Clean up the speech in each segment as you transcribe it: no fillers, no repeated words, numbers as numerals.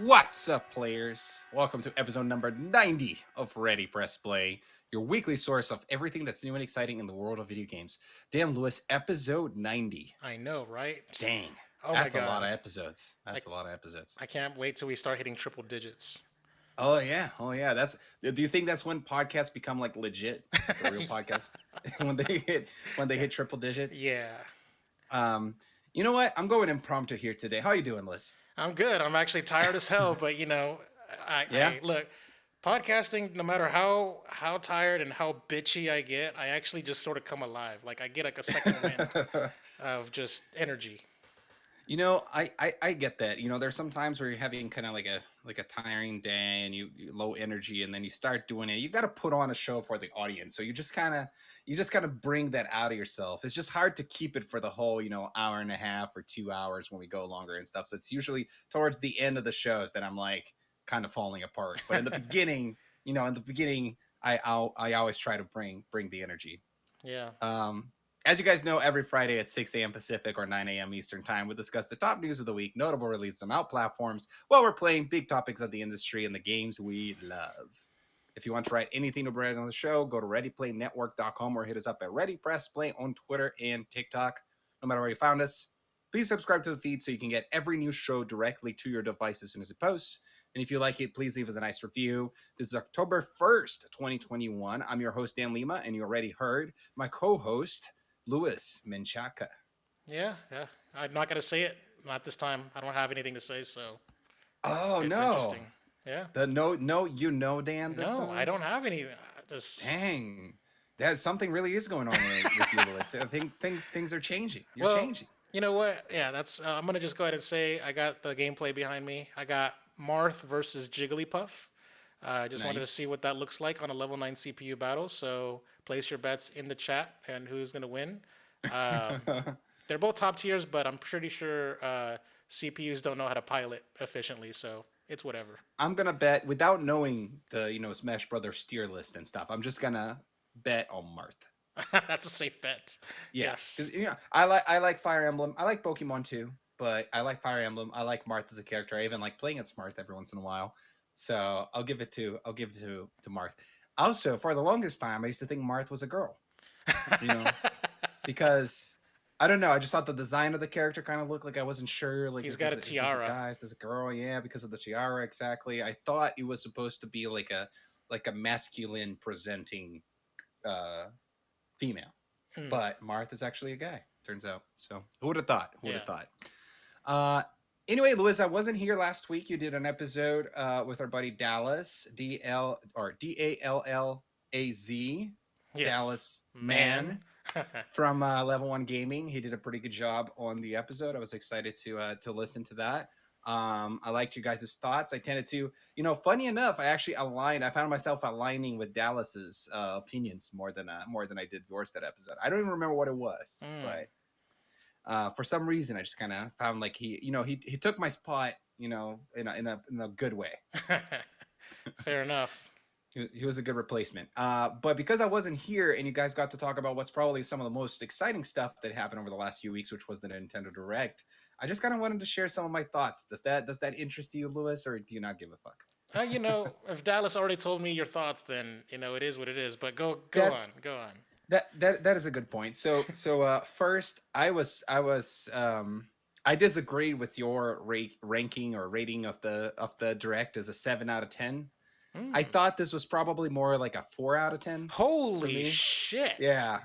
What's up, players? Welcome to episode number 90 of Ready Press Play, your weekly source of everything that's new and exciting in the world of video games. Damn, Lewis, episode 90. I know, right? Dang, Oh my that's a lot god. of episodes. I, That's a lot of episodes. I can't wait till we start hitting triple digits. Oh yeah. Do you think that's when podcasts become like legit, like a real podcast? when they hit triple digits? Yeah. Um, you know what? I'm going impromptu here today. How you doing, Liz? I'm good. I'm actually tired as hell, but Yeah. I look, podcasting, no matter how tired and how bitchy I get, I actually just sort of come alive. Like I get like a second wind of just energy. I get that. There's some times where you're having kind of like a tiring day and you low energy, and then you start doing it. You got to put on a show for the audience. So you just kind of bring that out of yourself. It's just hard to keep it for the whole, hour and a half or 2 hours when we go longer and stuff. So it's usually towards the end of the shows that I'm like kind of falling apart. But in the beginning, I always try to bring the energy. Yeah. As you guys know, every Friday at 6 a.m. Pacific or 9 a.m. Eastern Time, we discuss the top news of the week, notable releases on out platforms, while we're playing big topics of the industry and the games we love. If you want to write anything to Brad on the show, go to readyplaynetwork.com or hit us up at Ready Press Play on Twitter and TikTok. No matter where you found us, please subscribe to the feed so you can get every new show directly to your device as soon as it posts. And if you like it, please leave us a nice review. This is October 1st, 2021. I'm your host, Dan Lima, and you already heard my co host, Louis Menchaca. Yeah. I'm not gonna say it. Not this time. I don't have anything to say, so Oh it's no. interesting. Yeah. No, Dan this No, I time? don't have any. Just Dang. That something really is going on with you, Louis. I think things are changing. You're well, changing. you know what? Yeah, that's. I'm gonna just go ahead and say I got the gameplay behind me. I got Marth versus Jigglypuff. I just wanted to see Nice. what that looks like on a level 9 CPU battle. So place your bets in the chat and who's gonna win. Um, they're both top tiers, but I'm pretty sure CPUs don't know how to pilot efficiently, so it's whatever. I'm gonna bet without knowing the Smash Brothers tier list and stuff. I'm just gonna bet on Marth. That's a safe bet. Yeah, Yes. because I like Fire Emblem. I like Pokemon too, but I like Fire Emblem. I like Marth as a character. I even like playing as Marth every once in a while. So I'll give it to Marth. Also, for the longest time, I used to think Marth was a girl. You know, because I don't know. I just thought the design of the character kind of looked like I wasn't sure. Like, He's is got this a is this a tiara. guy? Is this a girl? Yeah, because of the tiara. Exactly. I thought it was supposed to be like a masculine presenting uh female, Hmm. but Martha's actually a guy. Turns out. So who would have thought? Who would have Yeah. thought? Uh, anyway, Louis, I wasn't here last week. You did an episode with our buddy Dallas, DALLAZ, Yes. Dallas Man. Man from Level One Gaming. He did a pretty good job on the episode. I was excited to listen to that. I liked you guys' thoughts. I tended to, funny enough, I actually aligned. I found myself aligning with Dallas's opinions more than I did yours that episode. I don't even remember what it was, Hmm. but for some reason, I just kind of found like he took my spot, in a good way. Fair enough. He was a good replacement. But because I wasn't here and you guys got to talk about what's probably some of the most exciting stuff that happened over the last few weeks, which was the Nintendo Direct, I just kind of wanted to share some of my thoughts. Does that interest you, Lewis, or do you not give a fuck? If Dallas already told me your thoughts, then it is what it is. But go That on, go on. that is a good point. So first, I disagreed with your ranking or rating of the Direct as a 7 out of 10. I Hmm. thought this was probably more like a 4 out of 10 for Holy me. shit! Yeah.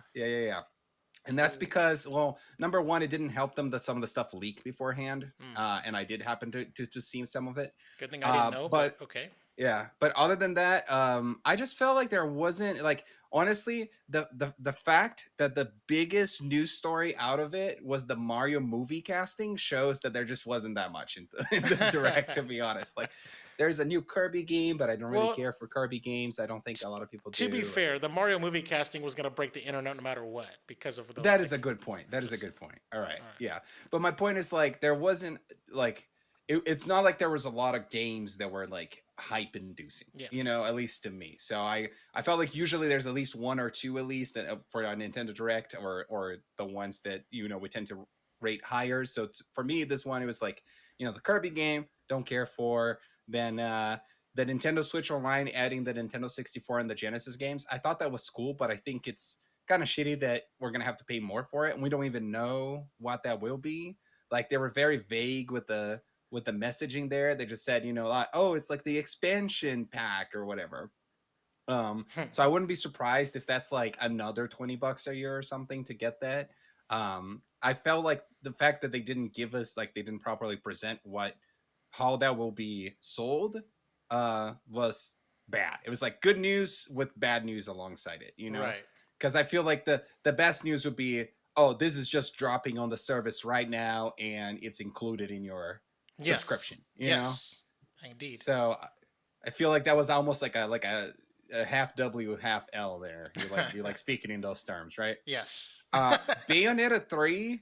And that's because, well, number one, it didn't help them that some of the stuff leaked beforehand, Hmm. and I did happen to see some of it. Good thing I didn't know, but But okay. yeah, but other than that, I just felt like there wasn't like honestly the fact that the biggest news story out of it was the Mario movie casting shows that there just wasn't that much in this direct. To be honest, like there's a new Kirby game, but I don't really Well, care for Kirby games. I don't think a lot of people to be do. fair, the Mario movie casting was gonna break the internet no matter what because of the That is a like. good point. That is a Just good point. All right. all right. Yeah. But my point is like there wasn't like it's not like there was a lot of games that were like hype inducing, Yes. at least to me. So I felt like usually there's at least one or two at least that for a Nintendo Direct or the ones that we tend to rate higher. So for me this one it was like, the Kirby game, don't care for. Then the Nintendo Switch Online adding the Nintendo 64 and the Genesis games. I thought that was cool, but I think it's kind of shitty that we're gonna have to pay more for it, and we don't even know what that will be. Like they were very vague with the messaging there. They just said, like, oh, it's like the expansion pack or whatever. So I wouldn't be surprised if that's like another $20 a year or something to get that. I felt like the fact that they didn't give us like they didn't properly present what how that will be sold was bad. It was like good news with bad news alongside it, Right. Because I feel like the best news would be, oh, this is just dropping on the service right now and it's included in your Yes. subscription. Yes. Indeed. So I feel like that was almost like a half W, half L there. You're like speaking in those terms, right? Yes. Uh Bayonetta 3,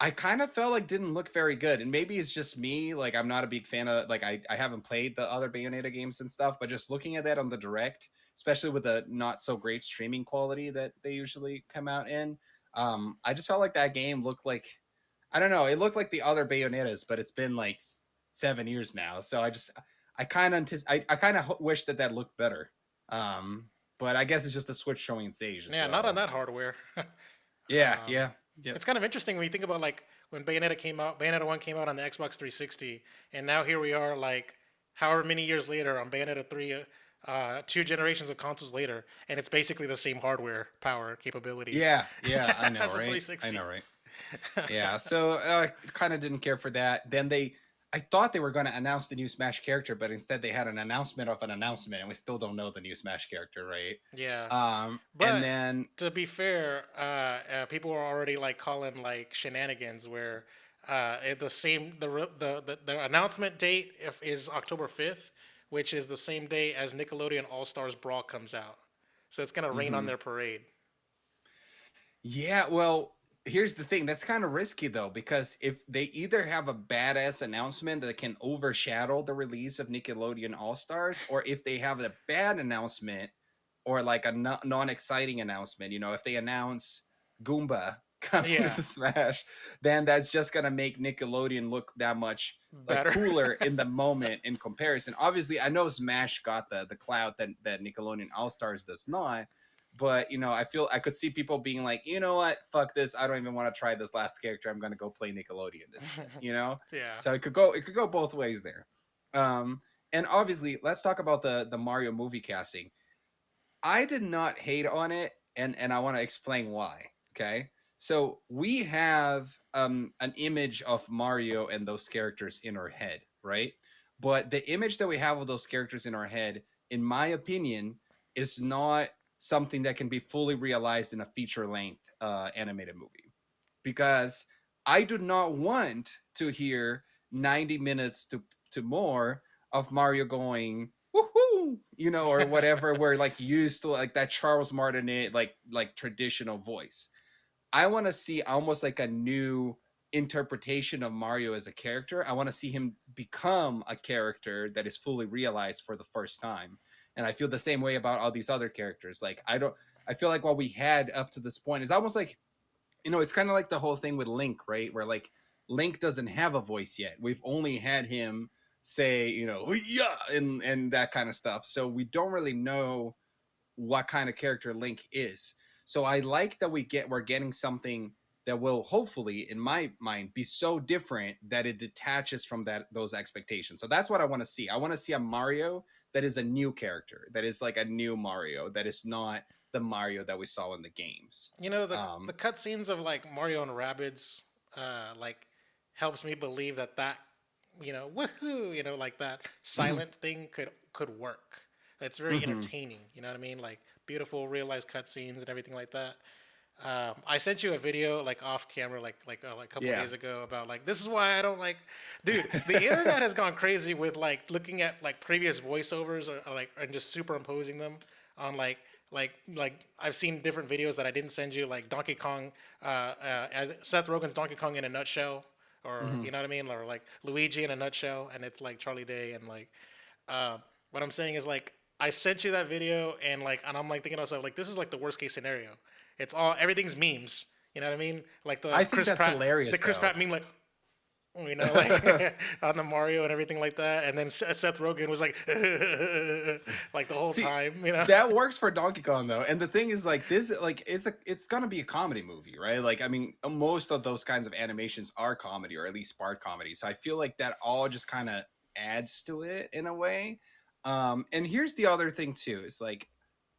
I kind of felt like didn't look very good. And maybe it's just me. Like I'm not a big fan of like I haven't played the other Bayonetta games and stuff, but just looking at that on the direct, especially with the not so great streaming quality that they usually come out in, I just felt like that game looked like I don't know, it looked like the other Bayonettas, but it's been like 7 years now. So I kind of wish that that looked better. Um, but I guess it's just the Switch showing its age as Yeah, not on well. that hardware. Yeah, um, yeah, yep. it's kind of interesting when you think about like when Bayonetta came out. Bayonetta 1 came out on the Xbox 360, and now here we are, like however many years later on Bayonetta 3. 2 generations of consoles later, and it's basically the same hardware power capability Yeah, yeah, I know, as a right? I 360. know, right? Yeah, so I kind of didn't care for that. Then I thought they were going to announce the new Smash character, but instead they had an announcement of an announcement, and we still don't know the new Smash character, right? Yeah, And but then, to be fair, people are already like calling like shenanigans where the same the announcement date is October 5th, which is the same day as Nickelodeon All Stars Brawl comes out. So it's gonna rain on mhm. their parade. Yeah, well, here's the thing. That's kind of risky though, because if they either have a badass announcement that can overshadow the release of Nickelodeon All Stars, or if they have a bad announcement or like a non-exciting announcement, if they announce Goomba coming Yeah, to Smash, then that's just gonna make Nickelodeon look that much like better. cooler in the moment in comparison. Obviously, I know Smash got the clout that Nickelodeon All Stars does not, but I feel I could see people being like, you know what, fuck this, I don't even want to try this last character, I'm gonna go play Nickelodeon instead. Yeah. So it could go both ways there. And obviously let's talk about the Mario movie casting. I did not hate on it, and I want to explain why. Okay, so we have an image of Mario and those characters in our head, right? But the image that we have of those characters in our head, in my opinion, is not something that can be fully realized in a feature length animated movie, because I do not want to hear 90 minutes to more of Mario going woohoo, or whatever. We're like used to like that Charles Martinet like traditional voice. I want to see almost like a new interpretation of Mario as a character. I want to see him become a character that is fully realized for the first time. And I feel the same way about all these other characters. Like I feel like what we had up to this point is almost like, it's kind of like the whole thing with Link, right? Where like Link doesn't have a voice yet. We've only had him say, yeah, and that kind of stuff. So we don't really know what kind of character Link is. So I like that we're getting something that will hopefully, in my mind, be so different that it detaches from those expectations. So that's what I want to see. I want to see a Mario that is a new character, that is like a new Mario, that is not the Mario that we saw in the games. The cutscenes of like Mario and Rabbids, like helps me believe that woohoo, like that Mhm, silent thing could work. It's very mhm. entertaining. You know what I mean? Like beautiful realized cutscenes and everything like that. I sent you a video like off camera, like a couple Yeah. days ago about like this is why I don't like, dude. The internet has gone crazy with like looking at like previous voiceovers or like and just superimposing them on like I've seen different videos that I didn't send you, like Donkey Kong, as Seth Rogen's Donkey Kong in a nutshell, or Mhm. you know what I mean, or like Luigi in a nutshell, and it's like Charlie Day and like what I'm saying is like I sent you that video and I'm like thinking to myself like this is like the worst case scenario. It's all everything's memes. You know what I mean? Like I think that's The hilarious Chris though. Pratt meme, like like on the Mario and everything like that. And then Seth Rogen was like, like the whole See, time. that works for Donkey Kong though. And the thing is like this like it's gonna be a comedy movie, right? Like I mean, most of those kinds of animations are comedy or at least part comedy. So I feel like that all just kind of adds to it in a way. And here's the other thing too. Is like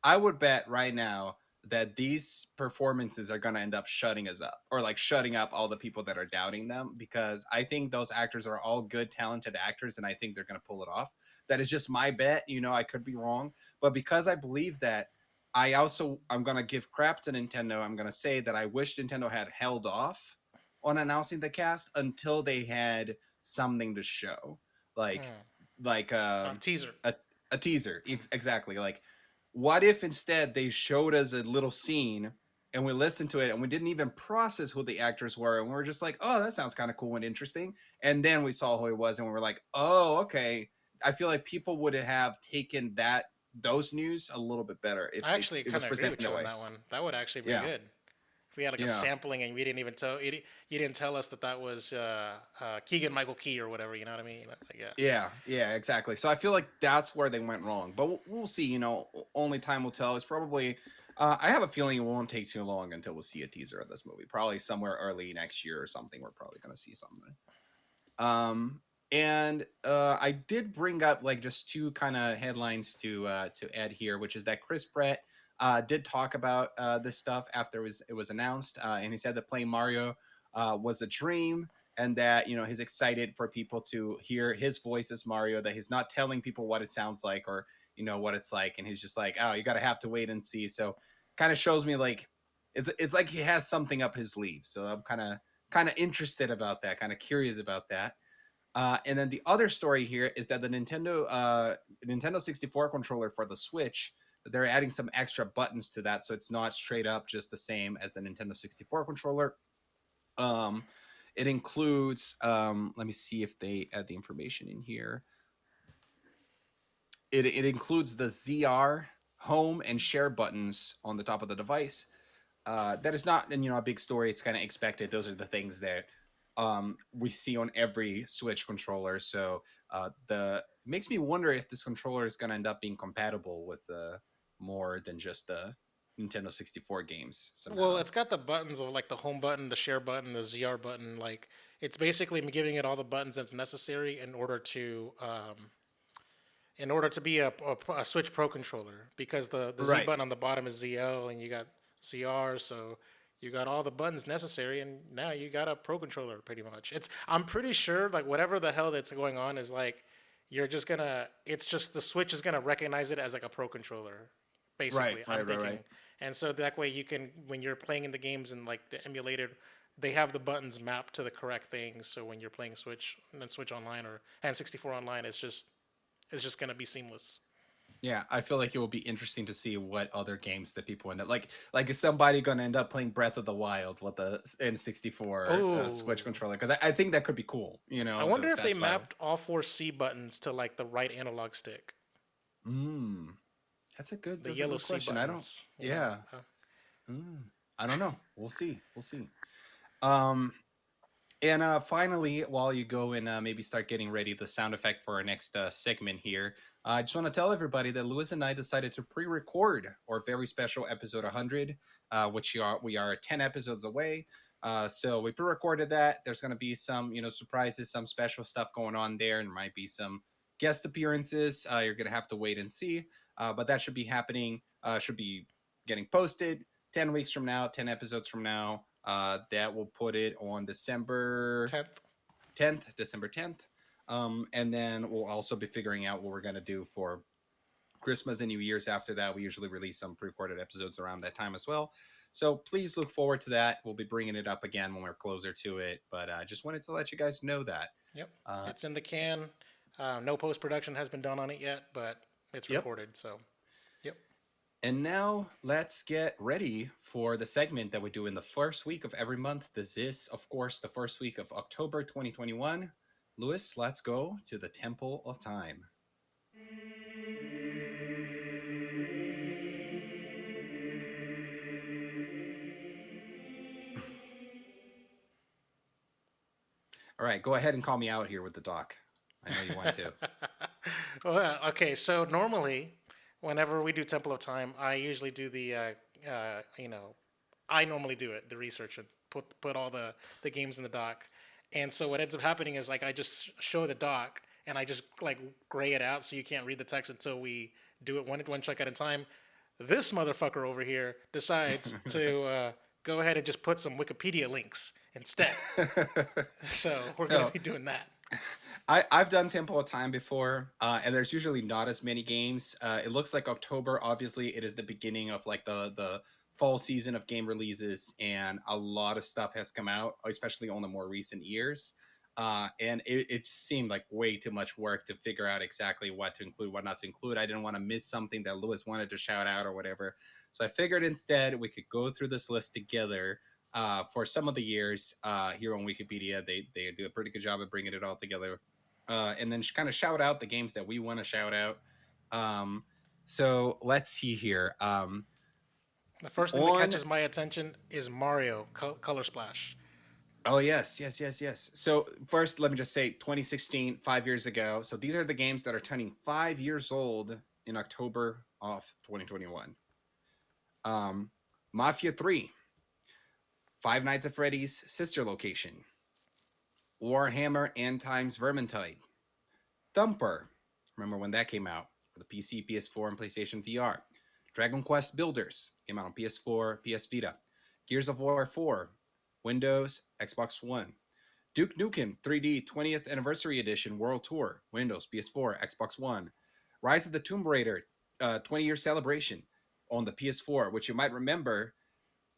I would bet right now that these performances are going to end up shutting us up or like shutting up all the people that are doubting them because I think those actors are all good, talented actors and I think they're going to pull it off. That is just my bet. You know, I could be wrong, but because I believe that, I'm going to give crap to Nintendo. I'm going to say that I wish Nintendo had held off on announcing the cast until they had something to show. Like, Hmm. like, Teaser. a, a teaser. Exactly. Like, what if instead they showed us a little scene and we listened to it and we didn't even process who the actors were and we were just like, oh, that sounds kind of cool and interesting. And then we saw who it was and we were like, oh, okay. I feel like people would have taken those news a little bit better if I actually it kind was of agree presented with that you on way. that one. That would actually be Yeah. good. If we had like a Yeah. sampling and we didn't even tell you didn't tell us that that was Keegan Michael Key or whatever. You know what I mean? Like, yeah. Yeah, yeah, exactly. So I feel like that's where they went wrong, but we'll see. You know, only time will tell. It's probably. I have a feeling it won't take too long until we'll see a teaser of this movie. Probably somewhere early next year or something. We're probably going to see something. Um, and I did bring up like just two kind of headlines to add here, which is that Chris Pratt did talk about this stuff after it was announced, and he said that playing Mario was a dream, and that he's excited for people to hear his voice as Mario, that he's not telling people what it sounds like or what it's like, and he's just like, oh, you got to have to wait and see. So kind of shows me like it's like he has something up his sleeve. So I'm kind of interested about that, kind of curious about that. And then the other story here is that the Nintendo 64 controller for the Switch, they're adding some extra buttons to that, so it's not straight up just the same as the Nintendo 64 controller. Um, it includes, let me see if they add the information in here. It includes the ZR, home, and share buttons on the top of the device. That is not a big story. It's kind of expected. Those are the things that we see on every Switch controller. So the makes me wonder if this controller is going to end up being compatible with more than just the Nintendo 64 games Well, somehow. it's got the buttons of like the home button, the share button, the ZR button. Like it's basically giving it all the buttons that's necessary in order to be a Switch Pro controller because the Z Right. button on the bottom is ZL and you got ZR, so you got all the buttons necessary, and now you got a Pro controller pretty much. I'm pretty sure like whatever the hell that's going on is like you're just gonna it's just the Switch is gonna recognize it as like a Pro controller, Right. basically. I'm Right. Right. thinking, Right. and so that way you can when you're playing in the games and like the emulated. They have the buttons mapped to the correct things, so when you're playing Switch and then Switch Online or N64 Online, it's just gonna be seamless. Yeah, I feel like it will be interesting to see what other games that people end up like is somebody going to end up playing Breath of the Wild with the N64 Switch Oh, controller, because I think that could be cool, I wonder if they that's why. mapped all four C buttons to like the right analog stick, Mm, the that's a yellow good C question. I don't. buttons. Yeah. Mm, I don't know. We'll see. Um And finally, while you go and maybe start getting ready the sound effect for our next segment here, I just want to tell everybody that Lewis and I decided to pre-record our very special episode 100, which we are 10 episodes away. So we pre-recorded that. There's going to be some surprises, some special stuff going on there, and there might be some guest appearances. You're going to have to wait and see, but that should be happening. Should be getting posted 10 weeks from now, 10 episodes from now. That will put it on December 10th. 10th, December 10th. And then we'll also be figuring out what we're going to do for Christmas and New Year's after that. We usually release some pre recorded episodes around that time as well. So please look forward to that. We'll be bringing it up again when we're closer to it. But I just wanted to let you guys know that. Yep, Uh, it's in the can. No post production has been done on it yet, but it's yep. recorded. So, yep. And now let's get ready for the segment that we do in the first week of every month. This is, of course, the first week of October 2021. Lewis, let's go to the Temple of Time. All right, go ahead and call me out here with the doc. I know you want to. Well, okay. So normally, whenever we do Temple of Time, I usually do you know, I normally do it, the research and put all the games in the doc. And so what ends up happening is like I just show the doc and I just like gray it out so you can't read the text until we do it one check at a time. This motherfucker over here decides to go ahead and just put some Wikipedia links instead. So we're gonna So be doing that. I've done Temple of Time before, and there's usually not as many games. It looks like October. Obviously, it is the beginning of like the fall season of game releases, and a lot of stuff has come out, especially on the more recent years. And it seemed like way too much work to figure out exactly what to include, what not to include. I didn't want to miss something that Lewis wanted to shout out or whatever. So I figured instead we could go through this list together for some of the years here on Wikipedia. They do a pretty good job of bringing it all together, and then kind of shout out the games that we want to shout out. Um, so let's see here. The first thing that On catches my attention is Mario Color Splash. Oh yes, yes, yes, yes. So first, let me just say, 2016, 5 years ago. So these are the games that are turning 5 years old in October of 2021. Mafia 3, Five Nights at Freddy's Sister Location, Warhammer End Times Vermintide, Thumper. Remember when that came out for the PC, PS4, and PlayStation VR. Dragon Quest Builders came out on PS4, PS Vita. Gears of War 4, Windows, Xbox One. Duke Nukem 3D 20th Anniversary Edition World Tour, Windows, PS4, Xbox One. Rise of the Tomb Raider 20-year celebration on the PS4, which you might remember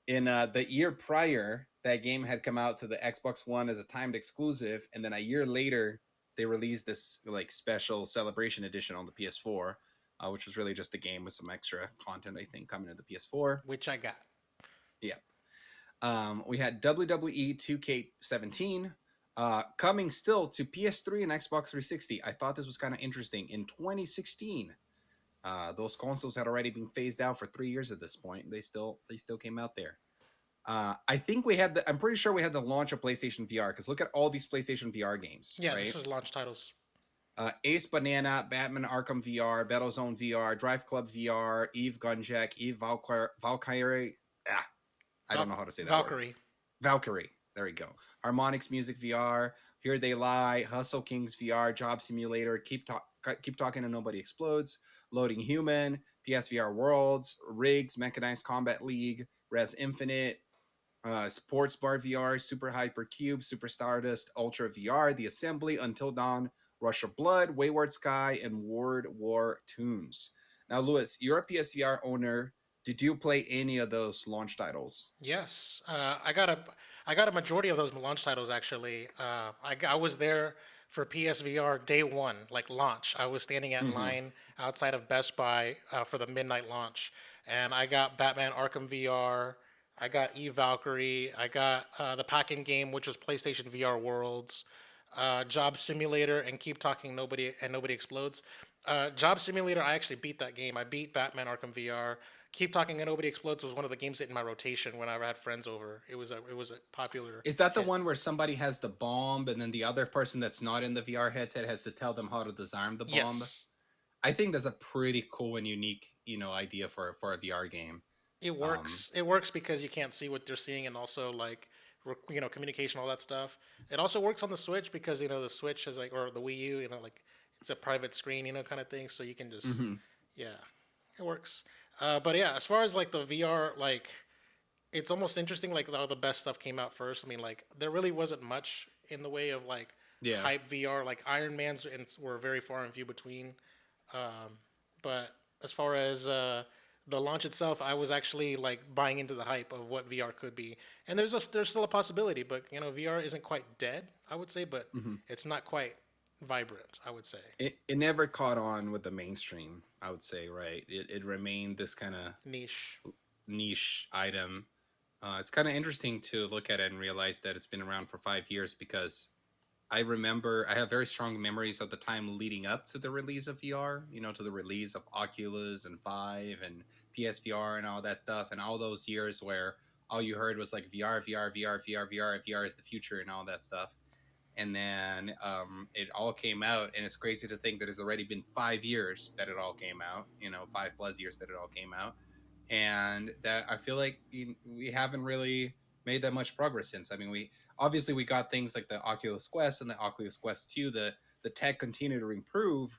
in the year prior, that game had come out to the Xbox One as a timed exclusive, and then a year later, they released this like special celebration edition on the PS4, which was really just a game with some extra content, I think, coming to the PS4. Which I got. Yeah. We had WWE 2K17 coming still to PS3 and Xbox 360. I thought this was kind of interesting. In 2016, those consoles had already been phased out for 3 years at this point. They still came out there. I think we had I'm pretty sure we had the launch of PlayStation VR because look at all these PlayStation VR games, Yeah, this right? was launch titles. Ace Banana, Batman Arkham VR, Battlezone VR, Drive Club VR, Eve Gunjack, Eve Valkyrie. Ah, I don't know how to say that word. Valkyrie. Valkyrie. There we go. Harmonix Music VR, Here They Lie, Hustle Kings VR, Job Simulator, Keep Talking and Nobody Explodes, Loading Human, PSVR Worlds, Rigs, Mechanized Combat League, Res Infinite, Sports Bar VR, Super Hyper Cube, Super Stardust, Ultra VR, The Assembly, Until Dawn, Rush of Blood, Wayward Sky, and World War Tunes. Now, Lewis, you're a PSVR owner. Did you play any of those launch titles? Yes, I got a majority of those launch titles actually. I was there for PSVR day one, like launch. I was standing at Mm-hmm. line outside of Best Buy for the midnight launch, and I got Batman Arkham VR. I got Eve Valkyrie. I got the packing game, which was PlayStation VR Worlds, Job Simulator, and Keep Talking Nobody Explodes. Job Simulator, I actually beat that game. I beat Batman Arkham VR. Keep Talking and Nobody Explodes was one of the games that in my rotation whenever I had friends over. It was a popular Is that the hit. one where somebody has the bomb and then the other person that's not in the VR headset has to tell them how to disarm the bomb? Yes, I think that's a pretty cool and unique, idea for a VR game. it Um, works. It works because you can't see what they're seeing, and also like communication, all that stuff. It also works on the Switch because the Switch is like or the Wii U, like it's a private screen, kind of thing. So you can just mhm. yeah, it works. But yeah, as far as like the VR, like it's almost interesting like how the best stuff came out first. I mean, like there really wasn't much in the way of like Yeah. hype VR. Like Iron Man's were very far and few between. Um, but as far as the launch itself, I was actually like buying into the hype of what VR could be. And there's still a possibility, but VR isn't quite dead, I would say, but Mhm. it's not quite vibrant, I would say. It never caught on with the mainstream, I would say, right? It remained this kind of Niche. niche item. It's kind of interesting to look at it and realize that it's been around for 5 years because I remember I have very strong memories of the time leading up to the release of VR, to the release of Oculus and Vive and PSVR and all that stuff, and all those years where all you heard was like VR, VR, VR, VR, VR, VR is the future and all that stuff. and then it all came out, and it's crazy to think that it's already been 5 years that it all came out. 5 plus years that it all came out, and that I feel like we haven't really made that much progress since. I mean, we obviously we got things like the Oculus Quest and the Oculus Quest 2. The tech continued to improve,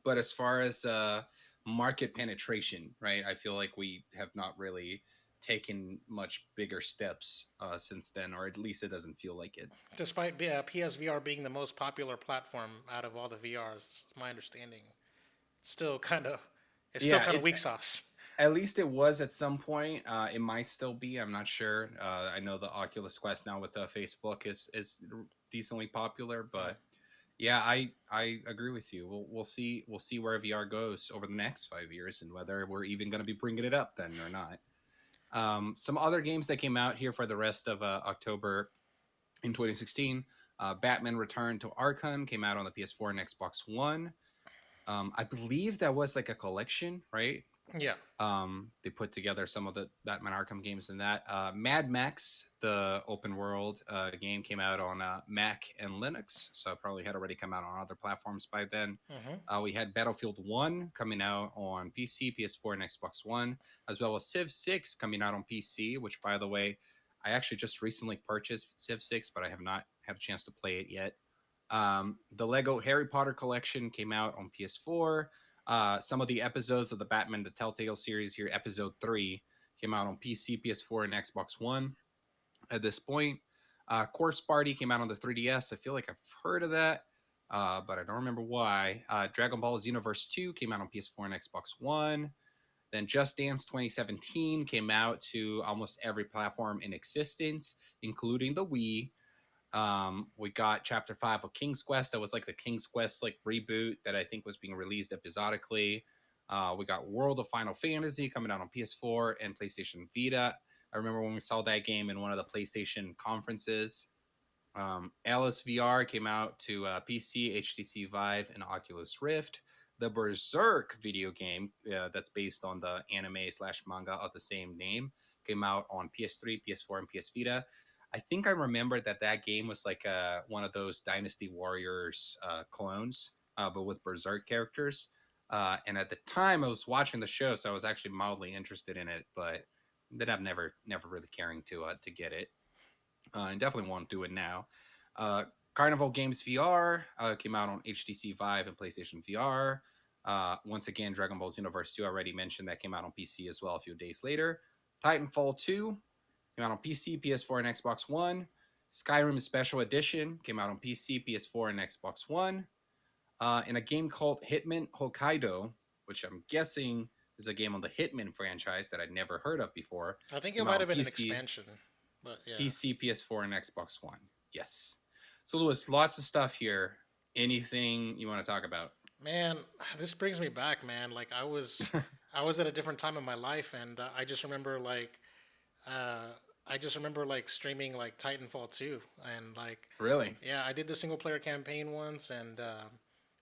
but as far as market penetration, right, I feel like we have not really taken much bigger steps since then, or at least it doesn't feel like it. Despite PSVR being the most popular platform out of all the VRs, my understanding, it's still kind of it's still Yeah, kind of it weak sauce. at least it was at some point. It might still be. I'm not sure. I know the Oculus Quest now with Facebook is decently popular, Mm. but yeah, I agree with you. We'll see where VR goes over the next 5 years, and whether we're even going to be bringing it up then or not. Some other games that came out here for the rest of October in 2016. Batman Return to Arkham came out on the PS4 and Xbox One. I believe that was like a collection, right? Yeah. They put together some of the Batman Arkham games in that. Mad Max, the open world game, came out on Mac and Linux, so it probably had already come out on other platforms by then. Hmm. We had Battlefield 1 coming out on PC, PS4, and Xbox One, as well as Civ 6 coming out on PC, which, by the way, I actually just recently purchased Civ 6, but I have not had a chance to play it yet. The Lego Harry Potter collection came out on PS4. Some of the episodes of the Batman the Telltale series here, episode 3, came out on PC, PS4, and Xbox One at this point. Corpse Party came out on the 3DS. I feel like I've heard of that, but I don't remember why. Dragon Ball Xenoverse 2 came out on PS4 and Xbox One. Then Just Dance 2017 came out to almost every platform in existence, including the Wii. We got Chapter 5 of King's Quest. That was like the King's Quest like reboot that I think was being released episodically. We got World of Final Fantasy coming out on PS4 and PlayStation Vita. I remember when we saw that game in one of the PlayStation conferences. Alice VR came out to PC, HTC Vive, and Oculus Rift. The Berserk video game that's based on the anime slash manga of the same name came out on PS3, PS4, and PS Vita. I think I remember that that game was like one of those Dynasty Warriors clones, but with Berserk characters. And at the time, I was watching the show, so I was actually mildly interested in it, but then I've never really caring to get it, and definitely won't do it now. Uh, Carnival Games VR came out on HTC Vive and PlayStation VR. Once again, Dragon Ball Xenoverse 2, I already mentioned that came out on PC as well a few days later. Titanfall 2 came out on PC, PS4, and Xbox One. Skyrim Special Edition came out on PC, PS4, and Xbox One. And a game called Hitman Hokkaido, which I'm guessing is a game on the Hitman franchise that I'd never heard of before, I think it came out might on have been an PC, expansion, but yeah. PS4, and Xbox One. Yes. So, Lewis, lots of stuff here. Anything you want to talk about? Man, this brings me back, man. Like I was at a different time in my life, and uh, I just remember like streaming like Titanfall 2, and like Really? yeah, I did the single player campaign once, and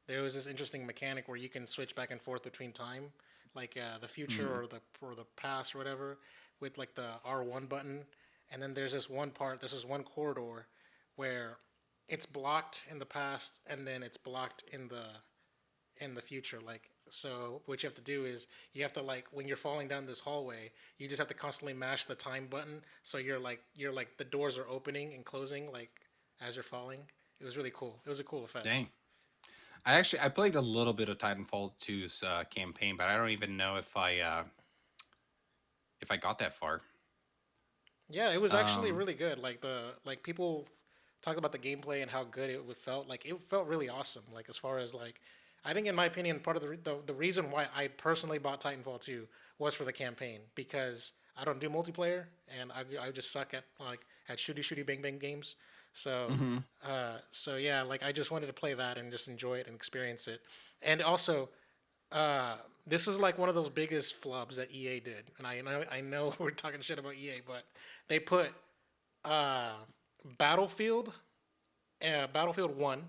there was this interesting mechanic where you can switch back and forth between time, like the future Mm. or the past or whatever, with like the R1 button, and then there's this one corridor where it's blocked in the past, and then it's blocked in the future. Like, so what you have to do is you have to, like, when you're falling down this hallway, you just have to constantly mash the time button, so you're like the doors are opening and closing like as you're falling. It was really cool. It was a cool effect. Dang. I played a little bit of Titanfall 2's campaign, but I don't even know if I got that far. Yeah, it was actually Um, really good. Like people talked about the gameplay and how good it felt. Like it felt really awesome. Like as far as like, I think in my opinion, part of the reason why I personally bought Titanfall 2 was for the campaign, because I don't do multiplayer, and I just suck at like at shooty bang bang games. So mhm. so yeah, like I just wanted to play that and just enjoy it and experience it. And also, this was like one of those biggest flubs that EA did, and I know we're talking shit about EA, but they put uh, Battlefield, Battlefield One,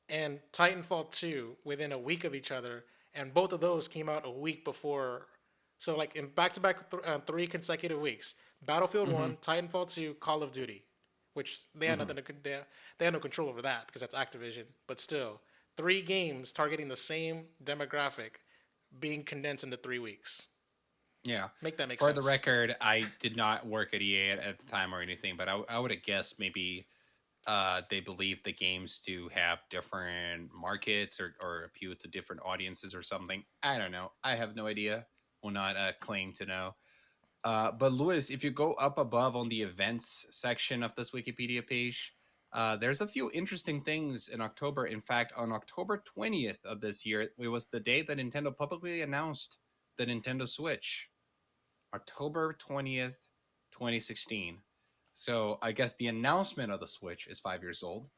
and Titanfall 2 within a week of each other, and both of those came out a week before. So like in back to back 3 consecutive weeks, Battlefield Mhm. 1, Titanfall 2, Call of Duty. which they had Hmm. nothing to they had no control over that because that's Activision. But still, 3 games targeting the same demographic being condensed into 3 weeks. Yeah. Make that make For the sense. record, I did not work at EA at the time or anything, but I would have guessed maybe they believe the games to have different markets or appeal to different audiences or something. I don't know. I have no idea. Will not claim to know. But Lewis, if you go up above on the events section of this Wikipedia page, there's a few interesting things in October. In fact, on October 20th of this year, it was the day that Nintendo publicly announced the Nintendo Switch. October 20th, 2016. So I guess the announcement of the Switch is 5 years old.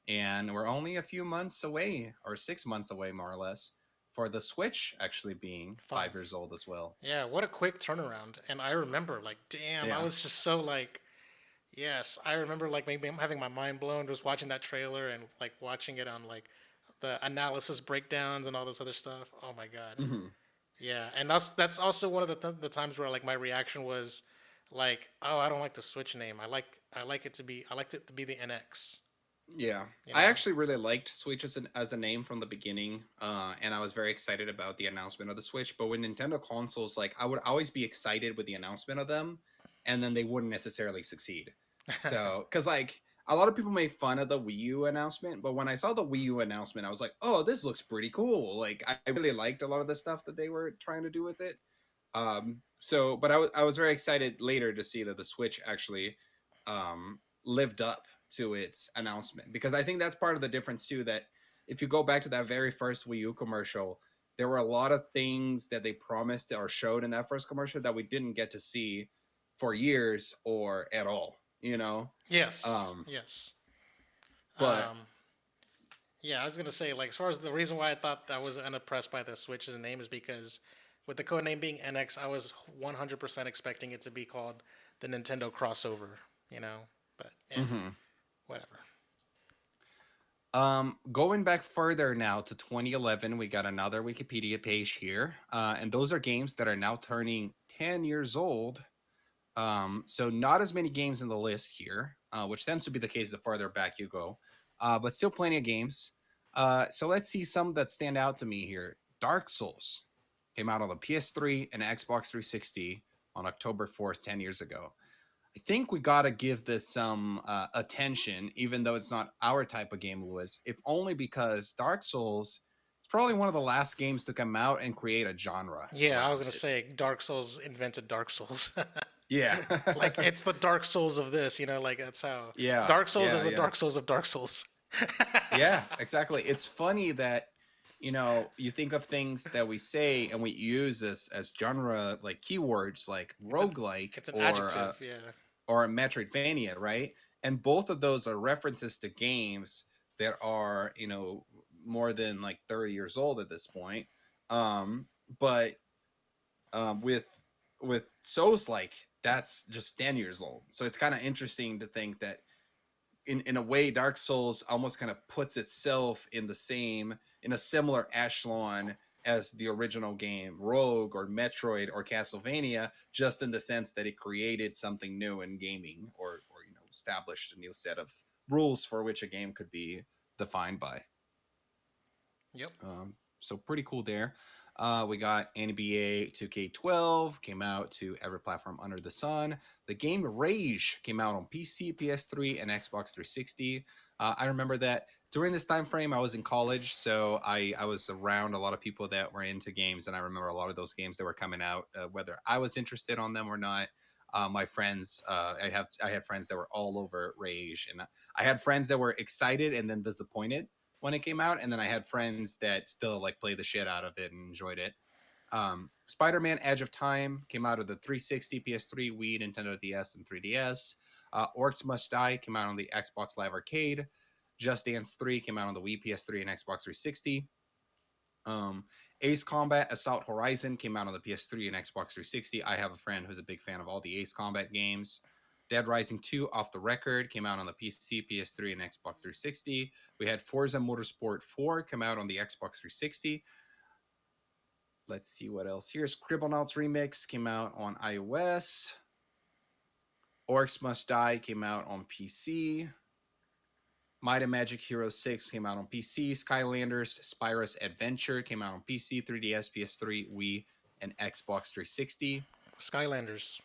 And we're only a few months away, or 6 months away, more or less, for the Switch actually being Fine. 5 years old as well. Yeah, what a quick turnaround. And I remember, like, damn, I Yeah. was just so like, yes, I remember like maybe I'm having my mind blown just watching that trailer and like watching it on like the analysis breakdowns and all this other stuff. Oh my god. Hmm. Yeah, and that's also one of the times where like my reaction was like, oh, I don't like the Switch name. I liked it to be the NX. Yeah, You I know. actually really liked Switch as a name from the beginning, and I was very excited about the announcement of the Switch. But with Nintendo consoles, like I would always be excited with the announcement of them, and then they wouldn't necessarily succeed. So, because like a lot of people made fun of the Wii U announcement, but when I saw the Wii U announcement, I was like, "Oh, this looks pretty cool!" Like I really liked a lot of the stuff that they were trying to do with it. So, but I was very excited later to see that the Switch actually lived up to its announcement, because I think that's part of the difference too. That if you go back to that very first Wii U commercial, there were a lot of things that they promised or showed in that first commercial that we didn't get to see for years or at all. You know, Yes. um, Yes. but Um, yeah, I was gonna say like as far as the reason why I thought I was unimpressed by the Switch's name is because with the code name being NX, I was 100% expecting it to be called the Nintendo crossover. You know, but yeah, mhm. whatever. Going back further now to 2011, we got another Wikipedia page here, and those are games that are now turning 10 years old. So not as many games in the list here, which tends to be the case the farther back you go, but still plenty of games. So let's see some that stand out to me here. Dark Souls came out on the PS3 and Xbox 360 on October 4th, 10 years ago. I think we got to give this some attention, even though it's not our type of game, Lewis, if only because Dark Souls is probably one of the last games to come out and create a genre Yeah, I was around gonna it. say Dark Souls invented Dark Souls. Yeah. Like it's the Dark Souls of this, you know, like that's how Yeah. Dark Souls is Yeah. the Yeah. Dark Souls of Dark Souls. Yeah, exactly. It's funny that you think of things that we say and we use as genre like keywords like it's an roguelike it's an adjective, yeah. or a Metroidvania, right? And both of those are references to games that are, more than like 30 years old at this point. But with Souls like that's just 10 years old. So it's kind of interesting to think that in a way Dark Souls almost kind of puts itself in a similar echelon as the original game Rogue or Metroid or Castlevania, just in the sense that it created something new in gaming, or established a new set of rules for which a game could be defined by. Yep. So pretty cool there. We got NBA 2K12 came out to every platform under the sun. The game Rage came out on PC, PS3, and Xbox 360. I remember that during this time frame, I was in college, so I was around a lot of people that were into games, and I remember a lot of those games that were coming out, whether I was interested on them or not. My friends, I had friends that were all over Rage, and I had friends that were excited and then disappointed when it came out, and then I had friends that still like played the shit out of it and enjoyed it. Spider-Man: Edge of Time came out of the 360, PS3, Wii, Nintendo DS, and 3DS. Orcs Must Die came out on the Xbox Live Arcade. Just Dance 3 came out on the Wii, PS3, and Xbox 360. Um, Ace Combat Assault Horizon came out on the PS3 and Xbox 360. I have a friend who's a big fan of all the Ace Combat games. Dead Rising 2 Off the Record came out on the PC, PS3, and Xbox 360. We had Forza Motorsport 4 come out on the Xbox 360. Let's see what else. Here's Scribblenauts Remix came out on iOS. Orcs Must Die came out on PC. Might and Magic Hero 6 came out on PC. Skylanders Spyro's Adventure came out on PC, 3DS, PS3, Wii, and Xbox 360. Skylanders.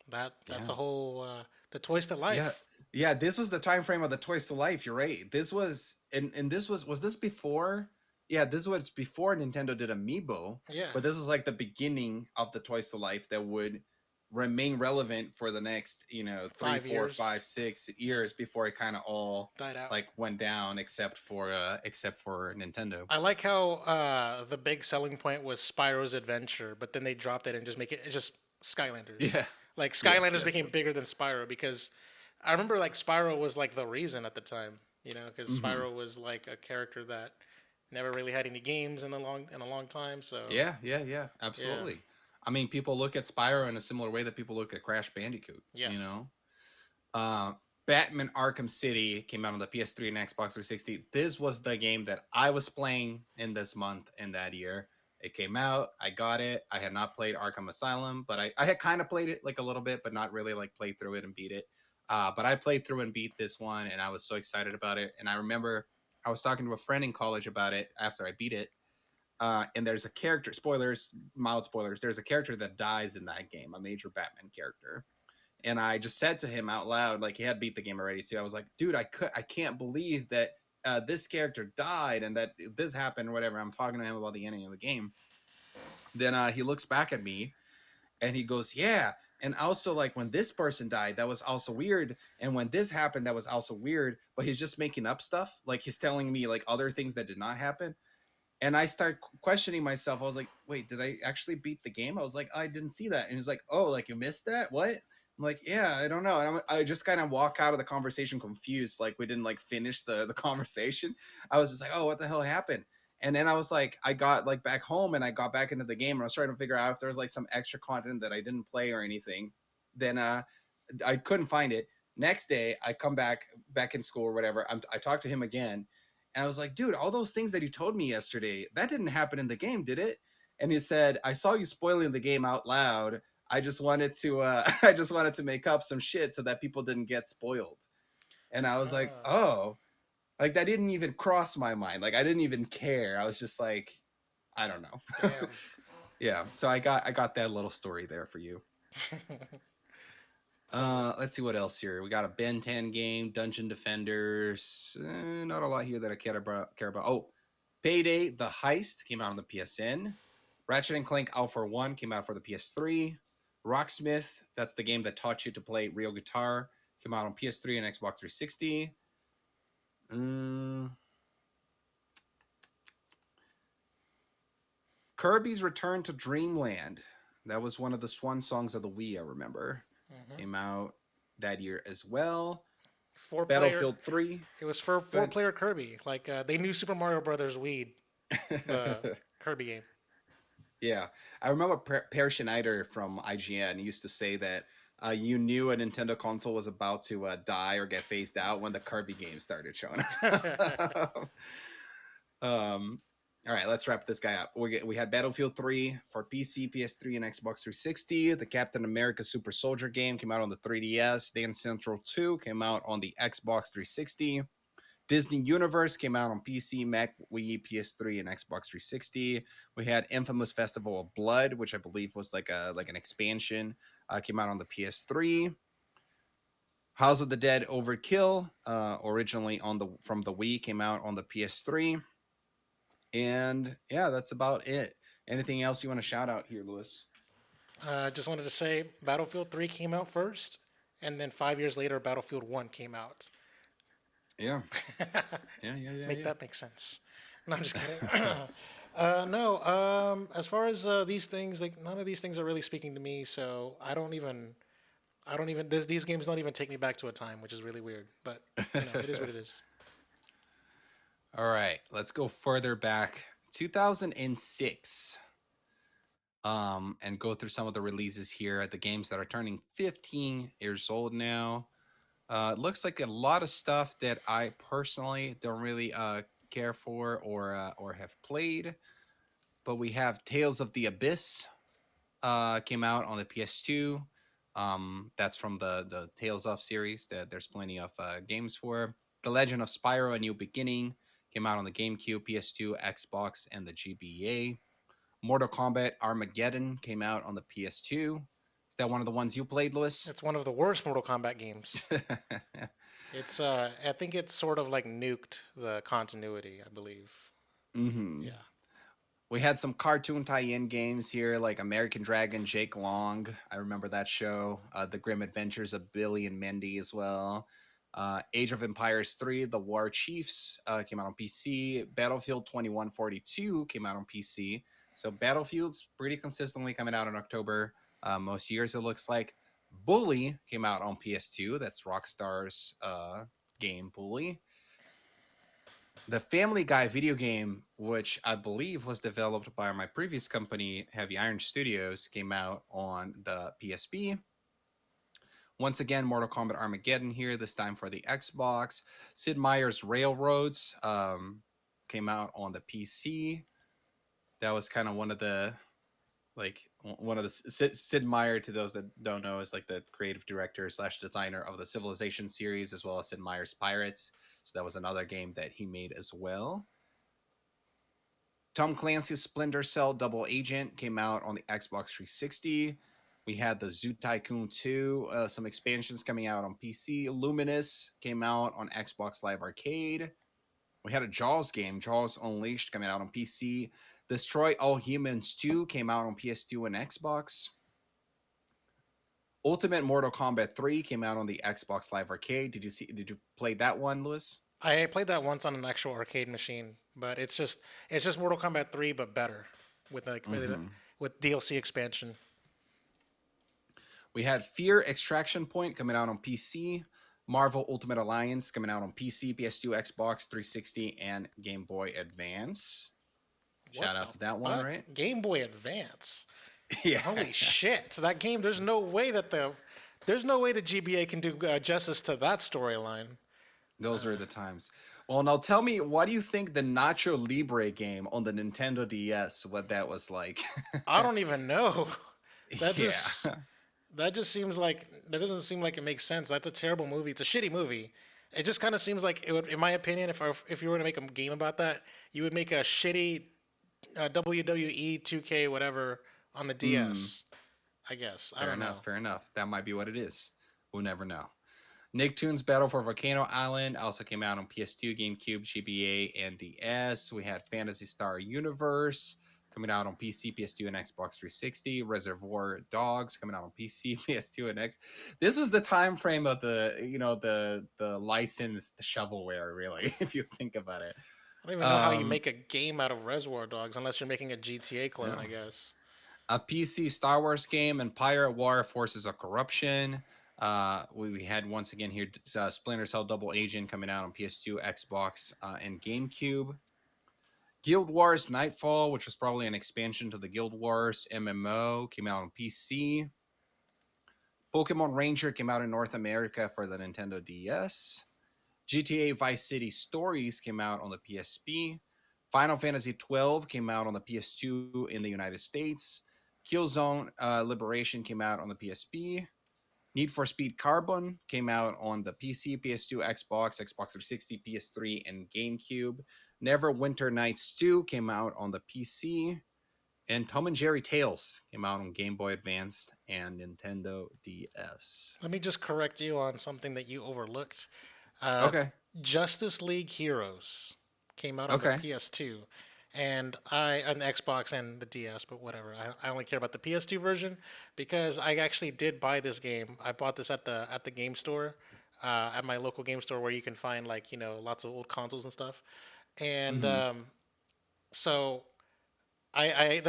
That's Yeah. a whole the Toys to Yeah. Life. Yeah, this was the time frame of the Toys to Life. You're right. This was and this was this before? Yeah, this was before Nintendo did Amiibo, Yeah, but this was like the beginning of the Toys to Life that would remain relevant for the next, three, five four, years. five, six Yeah, years before it kind of all died out. like went down except for Nintendo. I like how the big selling point was Spyro's Adventure, but then they dropped it and just make it it's just Skylanders. Yeah. Like Yes, Skylanders yes, became yes. bigger than Spyro because I remember like Spyro was like the reason at the time, you know, because Hmm. Spyro was like a character that never really had any games in a long time. So Yeah, yeah, yeah. yeah, Absolutely. I mean, people look at Spyro in a similar way that people look at Crash Bandicoot, yeah. you know? Uh, Batman Arkham City came out on the PS3 and Xbox 360. This was the game that I was playing in this month and that year. It came out. I got it. I had not played Arkham Asylum, but I had kind of played it like a little bit, but not really like played through it and beat it. But I played through and beat this one, and I was so excited about it. And I remember I was talking to a friend in college about it after I beat it. And there's a character, spoilers, mild spoilers. There's a character that dies in that game, a major Batman character, and I just said to him out loud, like he had beat the game already too. I was like, dude, I can't believe that this character died and that this happened or whatever. I'm talking to him about the ending of the game. Then he looks back at me and he goes, yeah. And also, like when this person died, that was also weird. And when this happened, that was also weird. But he's just making up stuff. Like he's telling me like other things that did not happen. And I started questioning myself. I was like, wait, did I actually beat the game? I was like, I didn't see that. And he's like, oh, like you missed that? What? I'm like, yeah, I don't know. And I just kind of walk out of the conversation confused, like we didn't like finish the conversation. I was just like, oh, what the hell happened? And then I was like, I got like back home and I got back into the game and I was trying to figure out if there was like some extra content that I didn't play or anything. Then I couldn't find it. Next day, I come back in school or whatever. I talked to him again, and I was like, dude, all those things that you told me yesterday, that didn't happen in the game, did it? And he said, I saw you spoiling the game out loud. I just wanted to I just wanted to make up some shit so that people didn't get spoiled. And I was like, Ah, oh, like that didn't even cross my mind. Like I didn't even care. I was just like, I don't know. damn. Yeah. So I got that little story there for you. Funny. Let's see what else here. We got a Ben 10 game, Dungeon Defenders. Not a lot here that I care about. Oh, Payday: The Heist came out on the PSN. Ratchet and Clank Alpha 1 came out for the PS3. Rocksmith, that's the game that taught you to play real guitar, came out on PS3 and Xbox 360. Mm, Kirby's Return to Dreamland. That was one of the swan songs of the Wii, I remember. Hmm. Came out that year as well. 4 player. Battlefield 3. It was for Go four player Kirby. Like they knew Super Mario Brothers weed the ahead. Kirby game. Yeah, I remember Per Schneider from IGN used to say that you knew a Nintendo console was about to die or get phased out when the Kirby games started showing up. um, all right, let's wrap this guy up. We had Battlefield 3 for PC, PS3, and Xbox 360. The Captain America Super Soldier game came out on the 3DS. Dance Central 2 came out on the Xbox 360. Disney Universe came out on PC, Mac, Wii, PS3, and Xbox 360. We had Infamous Festival of Blood, which I believe was like an expansion, came out on the PS3. House of the Dead Overkill, originally on the from the Wii, came out on the PS3. And yeah, that's about it. Anything else you want to shout out here, Lewis? I just wanted to say Battlefield 3 came out first, and then 5 years later, Battlefield 1 came out. Yeah, yeah, yeah, yeah, Make yeah. that make sense. No, I'm just kidding. No, as far as these things, like none of these things are really speaking to me. So I don't even. These games don't even take me back to a time, which is really weird. But you know, it is what it is. All right, let's go further back. 2006. And go through some of the releases here at the games that are turning 15 years old now. It looks like a lot of stuff that I personally don't really care for or have played. But we have Tales of the Abyss came out on the PS2. That's from the Tales of series that there's plenty of games for. The Legend of Spyro: A New Beginning came out on the GameCube, PS2, Xbox, and the GBA. Mortal Kombat Armageddon came out on the PS2. Is that one of the ones you played, Lewis? It's one of the worst Mortal Kombat games. It's I think it's sort of like nuked the continuity, I believe. hmm Yeah. We had some cartoon tie-in games here, like American Dragon, Jake Long. I remember that show. The Grim Adventures of Billy and Mindy as well. Age of Empires 3, The War Chiefs came out on PC. Battlefield 2142 came out on PC. So Battlefield's pretty consistently coming out in October. Most years it looks like. Bully came out on PS2. That's Rockstar's game, Bully. The Family Guy video game, which I believe was developed by my previous company, Heavy Iron Studios, came out on the PSP. Once again, Mortal Kombat Armageddon here, this time for the Xbox. Sid Meier's Railroads came out on the PC. That was kind of one of the Sid Meier, to those that don't know, is like the creative director slash designer of the Civilization series, as well as Sid Meier's Pirates. So that was another game that he made as well. Tom Clancy's Splinter Cell Double Agent came out on the Xbox 360. We had the Zoo Tycoon 2, some expansions coming out on PC. Luminous came out on Xbox Live Arcade. We had a Jaws game, Jaws Unleashed, coming out on PC. Destroy All Humans 2 came out on PS2 and Xbox. Ultimate Mortal Kombat 3 came out on the Xbox Live Arcade. Did you play that one, Lewis? I played that once on an actual arcade machine, but it's just Mortal Kombat 3 but better with like Mm-hmm. with DLC expansion. We had Fear Extraction Point coming out on PC. Marvel Ultimate Alliance coming out on PC, PS2, Xbox 360, and Game Boy Advance. What Shout out the to that one, fuck? right? Game Boy Advance. Yeah. Holy shit! So that game, there's no way the GBA can do justice to that storyline. Those are the times. Well, now tell me, what do you think the Nacho Libre game on the Nintendo DS, what that was like? I don't even know. That Yeah. just that doesn't seem like it makes sense. That's a terrible movie. It's a shitty movie. It just kind of seems like it would, in my opinion, if you were to make a game about that, you would make a shitty WWE 2K whatever on the Hmm. DS. I guess I Fair don't know. enough. Fair enough. That might be what it is. We'll never know. Nicktoons Battle for Volcano Island also came out on PS2, GameCube, GBA, and DS. We had Phantasy Star Universe coming out on PC, PS2, and Xbox 360. Reservoir Dogs coming out on PC, PS2, and X. This was the time frame of the licensed shovelware, really, if you think about it. I don't even know how you Um, make a game out of Reservoir Dogs unless you're making a GTA you clone, I know, guess. a PC Star Wars game and Pirate War Forces of Corruption. We had once again here Splinter Cell Double Agent coming out on PS2, Xbox, and GameCube. Guild Wars Nightfall, which was probably an expansion to the Guild Wars MMO, came out on PC. Pokemon Ranger came out in North America for the Nintendo DS. GTA Vice City Stories came out on the PSP. Final Fantasy 12 came out on the PS2 in the United States. Killzone Liberation came out on the PSP. Need for Speed Carbon came out on the PC, PS2, Xbox, Xbox 360, PS3, and GameCube. Neverwinter Nights 2 came out on the PC. And Tom and Jerry Tales came out on Game Boy Advance and Nintendo DS. Let me just correct you on something that you overlooked. Uh, Okay. Justice League Heroes came out on the Okay. PS2, and I on the Xbox and the DS, but whatever. I only care about the PS2 version because I actually did buy this game. I bought this at the game store, at my local game store where you can find like lots of old consoles and stuff. And Mm-hmm. so I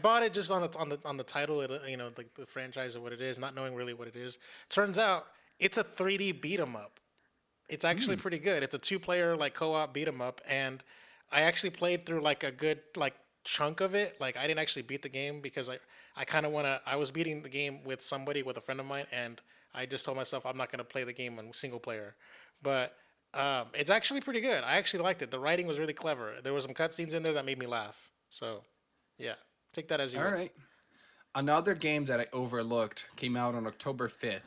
bought it just on the title, like the franchise of what it is, not knowing really what it is. Turns out it's a 3D beat 'em up. It's actually Hmm. pretty good. It's a two-player like co-op beat 'em up, and I actually played through like a good like chunk of it. Like I didn't actually beat the game because I kind of want to. I was beating the game with somebody, with a friend of mine, and I just told myself I'm not gonna play the game on single player. But it's actually pretty good. I actually liked it. The writing was really clever. There were some cutscenes in there that made me laugh. So yeah, take that as you All will. right. Another game that I overlooked came out on October 5th.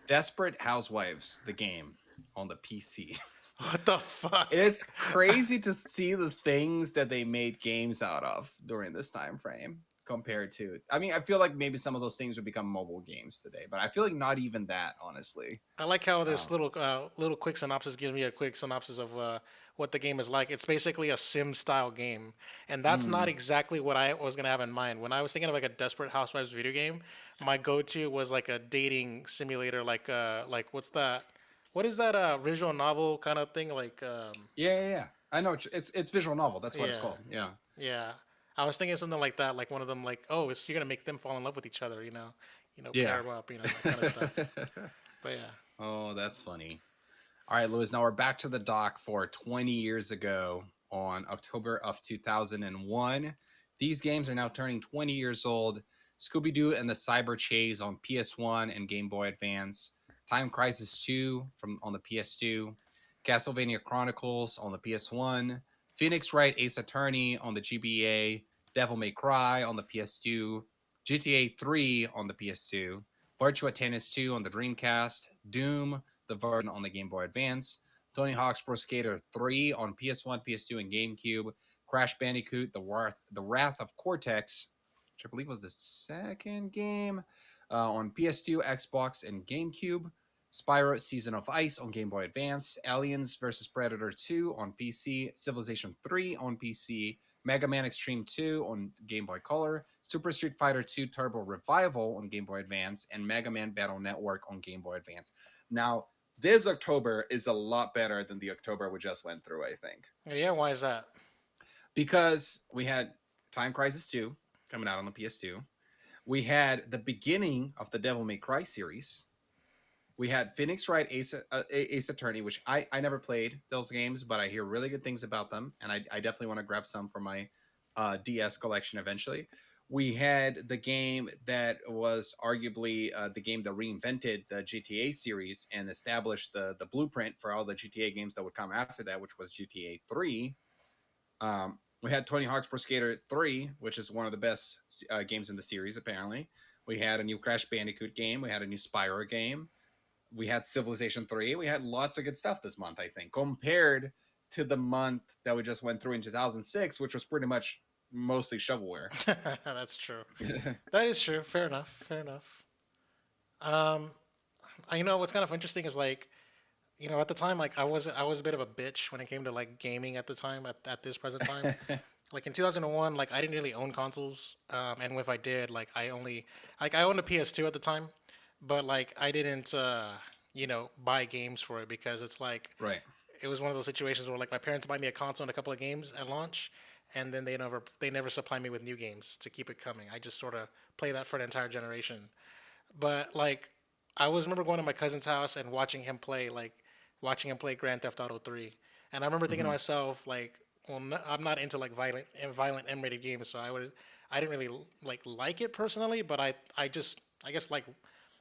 Desperate Housewives, the game on the PC. What the fuck? It's crazy to see the things that they made games out of during this time frame compared to. I mean, I feel like maybe some of those things would become mobile games today, but I feel like not even that, honestly. I like how this Um, little quick synopsis gives me a quick synopsis of what the game is like. It's basically a sim style game, and that's not mm, exactly what I was gonna have in mind when I was thinking of like a Desperate Housewives video game. My go to was like a dating simulator, like what's that? What is that visual novel kind of thing? yeah, yeah, yeah. I know it's visual novel. That's what it's Yeah, called. Yeah, yeah. I was thinking something like that, like one of them, like oh, it's, you're gonna make them fall in love with each other, pair yeah. them up, that kind of stuff. But yeah. Oh, that's funny. All right, Louis. Now we're back to the dock for 20 years ago on October of 2001. These games are now turning 20 years old. Scooby Doo and the Cyber Chase on PS1 and Game Boy Advance. Time Crisis 2 from on the PS2. Castlevania Chronicles on the PS1. Phoenix Wright Ace Attorney on the GBA. Devil May Cry on the PS2. GTA 3 on the PS2. Virtua Tennis 2 on the Dreamcast. Doom, the version on the Game Boy Advance, Tony Hawk's Pro Skater 3 on PS1, PS2, and GameCube, Crash Bandicoot, the Wrath of Cortex, which I believe was the second game, on PS2, Xbox, and GameCube, Spyro Season of Ice on Game Boy Advance, Aliens vs. Predator 2 on PC, Civilization 3 on PC, Mega Man Extreme 2 on Game Boy Color, Super Street Fighter 2 Turbo Revival on Game Boy Advance, and Mega Man Battle Network on Game Boy Advance. Now, this October is a lot better than the October we just went through, I think. Yeah, why is that? Because we had Time Crisis 2 coming out on the PS2. We had the beginning of the Devil May Cry series. We had Phoenix Wright Ace Attorney, which I never played those games, but I hear really good things about them, and I definitely want to grab some for my DS collection eventually. We had the game that was arguably the game that reinvented the GTA series and established the blueprint for all the GTA games that would come after that, which was GTA 3. We had Tony Hawk's Pro Skater 3, which is one of the best games in the series, apparently. We had a new Crash Bandicoot game. We had a new Spyro game. We had Civilization 3. We had lots of good stuff this month, I think, compared to the month that we just went through in 2006, which was pretty much mostly shovelware. That's true. That is true. Fair enough. Fair enough. Um, what's kind of interesting is like, at the time, like I was a bit of a bitch when it came to like gaming at the time at this present time. Like in 2001, like I didn't really own consoles, and if I did, like I owned a PS2 at the time, but like I didn't buy games for it because it's like Right. it was one of those situations where like my parents buy me a console and a couple of games at launch, and then they never supply me with new games to keep it coming. I just sort of play that for an entire generation. But like I was remember going to my cousin's house and watching him play Grand Theft Auto 3, and I remember thinking to Hmm. myself like, well, no, I'm not into like violent M-rated games, so I didn't really like it personally, but I guess like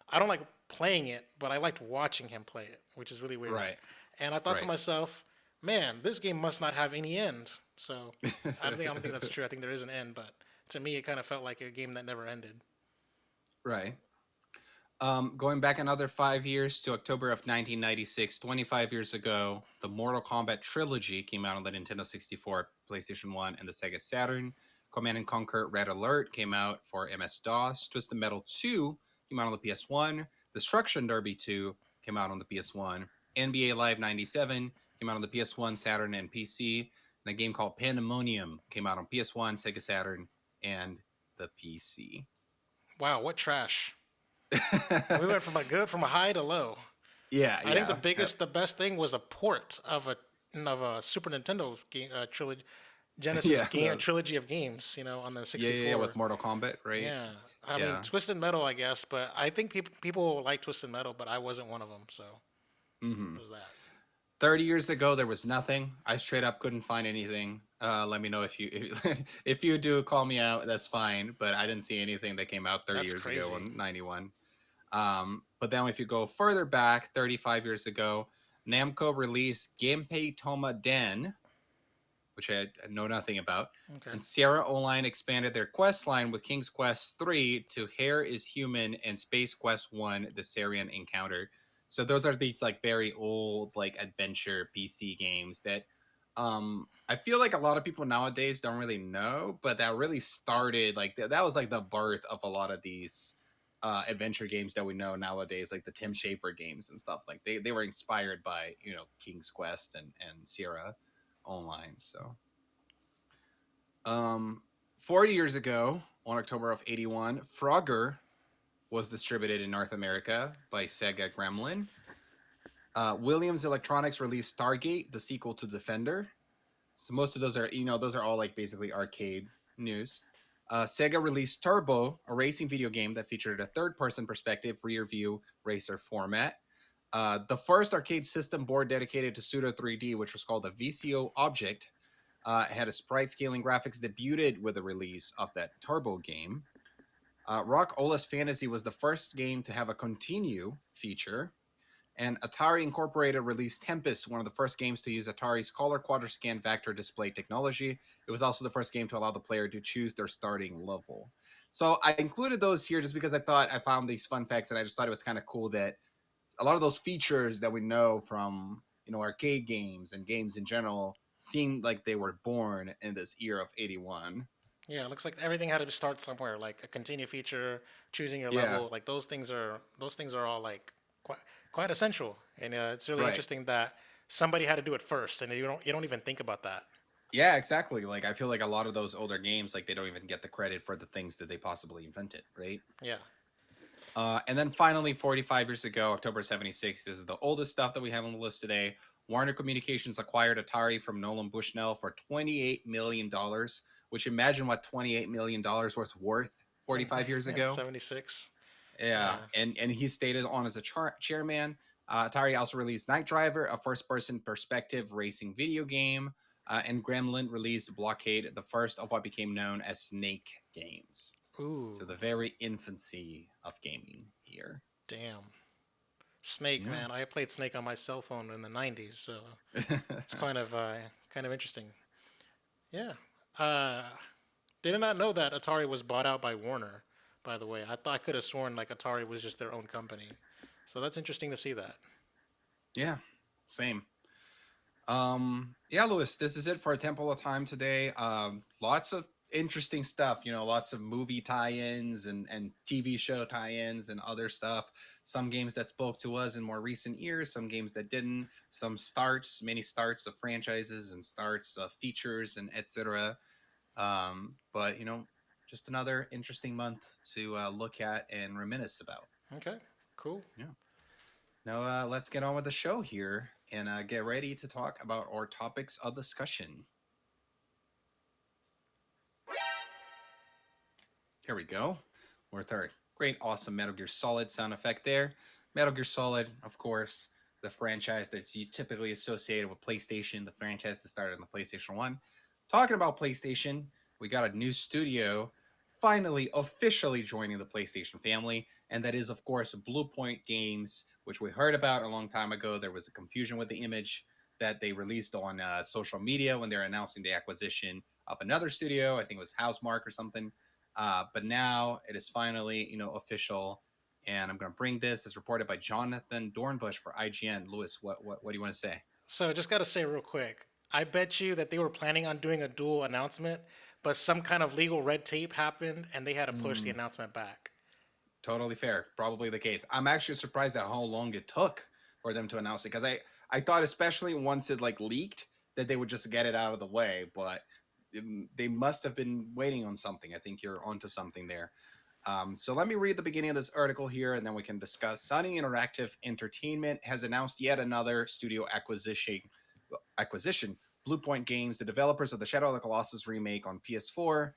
I don't like playing it, but I liked watching him play it, which is really weird. Right. And I thought to Right. myself, man, this game must not have any end. So I don't think that's true. I think there is an end, but to me, it kind of felt like a game that never ended. Right. Going back another 5 years to October of 1996, 25 years ago, the Mortal Kombat Trilogy came out on the Nintendo 64, PlayStation 1, and the Sega Saturn. Command and Conquer Red Alert came out for MS-DOS. Twisted Metal 2 came out on the PS1. Destruction Derby 2 came out on the PS1. NBA Live 97 came out on the PS1, Saturn, and PC. And a game called Pandemonium came out on PS1, Sega Saturn, and the PC. Wow, what trash! We went from a high to low. Yeah, I think yeah. the best thing was a port of a Super Nintendo game trilogy, Genesis Yeah, game trilogy of games. On the yeah, with 64. Mortal Kombat, right? Yeah, I mean Yeah. Twisted Metal, I guess, but I think people like Twisted Metal, but I wasn't one of them. So Hmm. there's that. 30 years ago, there was nothing. I straight up couldn't find anything. Let me know if you if you do call me out. That's fine. But I didn't see anything that came out 30 That's years ago crazy. in 91. But then if you go further back, 35 years ago, Namco released Genpei Toma Den, which I know nothing about. Okay. And Sierra Online expanded their quest line with King's Quest 3 to Hair is Human and Space Quest 1, The Sarian Encounter. So those are these like very old like adventure PC games that I feel like a lot of people nowadays don't really know, but that really started like that was like the birth of a lot of these adventure games that we know nowadays, like the Tim Schafer games and stuff. Like they were inspired by, you know, King's Quest and Sierra Online. So 40 years ago, on October of 81, Frogger was distributed in North America by Sega Gremlin. Williams Electronics released Stargate, the sequel to Defender. So most of those are, you know, those are all like basically arcade news. Sega released Turbo, a racing video game that featured a third-person perspective rear view racer format. The first arcade system board dedicated to pseudo 3D, which was called the VCO Object, had a sprite scaling graphics debuted with the release of that Turbo game. Rock Ola's Fantasy was the first game to have a continue feature, and Atari Incorporated released Tempest, one of the first games to use Atari's color quadro scan vector display technology. It was also the first game to allow the player to choose their starting level. So I included those here just because I thought I found these fun facts, and I just thought it was kind of cool that a lot of those features that we know from, you know, arcade games and games in general seemed like they were born in this year of 81. Yeah, it looks like everything had to start somewhere, like a continue feature, choosing your Yeah, level. Like those things are all like quite quite essential, and it's really right. interesting that somebody had to do it first, and you don't even think about that. Yeah, exactly. Like I feel like a lot of those older games, like they don't even get the credit for the things that they possibly invented, right? Yeah. And then finally, 45 years ago, October 76, this is the oldest stuff that we have on the list today. Warner Communications acquired Atari from Nolan Bushnell for $28 million, which imagine what $28 million was worth And 45 years and ago. 76. Yeah, Yeah. and he stayed on as a chairman. Atari also released Night Driver, a first-person perspective racing video game, and Gremlin released Blockade, the first of what became known as Snake games. So Ooh, the very infancy of gaming here. damn. Snake, Yeah. man. I played Snake on my cell phone in the 90s, so it's kind of interesting. Yeah. Uh did not know that Atari was bought out by Warner, by the way. I could have sworn like Atari was just their own company. So that's interesting to see that. Yeah, same. Yeah, Lewis, this is it for a Temple of Time today. Lots of interesting stuff, you know, lots of movie tie-ins and TV show tie-ins and other stuff. Some games that spoke to us in more recent years, some games that didn't, some starts, many starts of franchises and starts of features and etc. But you know, just another interesting month to look at and reminisce about. Okay. Cool. Yeah. Now, let's get on with the show here and get ready to talk about our topics of discussion. Here we go. With our great, awesome Metal Gear Solid sound effect there. Metal Gear Solid, of course, the franchise that's typically associated with PlayStation, the franchise that started on the PlayStation 1. Talking about PlayStation, we got a new studio finally officially joining the PlayStation family, and that is, of course, Bluepoint Games, which we heard about a long time ago. There was a confusion with the image that they released on social media when they're announcing the acquisition of another studio. I think it was Housemark or something. But now it is finally, you know, official, and I'm going to bring this as reported by Jonathan Dornbush for IGN. Lewis, what do you want to say? So just got to say real quick, I bet you that they were planning on doing a dual announcement, but some kind of legal red tape happened and they had to push the Mm, announcement back. totally fair. Probably the case. I'm actually surprised at how long it took for them to announce it because I thought especially once it like leaked that they would just get it out of the way, but they must have been waiting on something. I think you're onto something there. So let me read the beginning of this article here, and then we can discuss. Sony Interactive Entertainment has announced yet another studio acquisition. Bluepoint Games, the developers of the Shadow of the Colossus remake on PS4,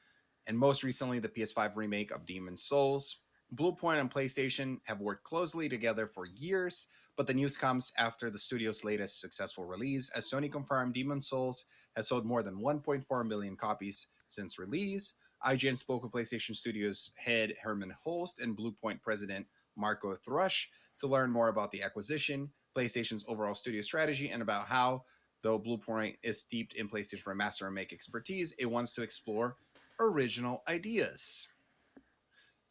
and most recently the PS5 remake of Demon's Souls. Bluepoint and PlayStation have worked closely together for years, but the news comes after the studio's latest successful release, as Sony confirmed Demon's Souls has sold more than 1.4 million copies since release. IGN spoke with PlayStation Studios head Herman Holst and Bluepoint president Marco Thrush to learn more about the acquisition, PlayStation's overall studio strategy, and about how Though Bluepoint is steeped in PlayStation Remaster and Remake expertise, it wants to explore original ideas.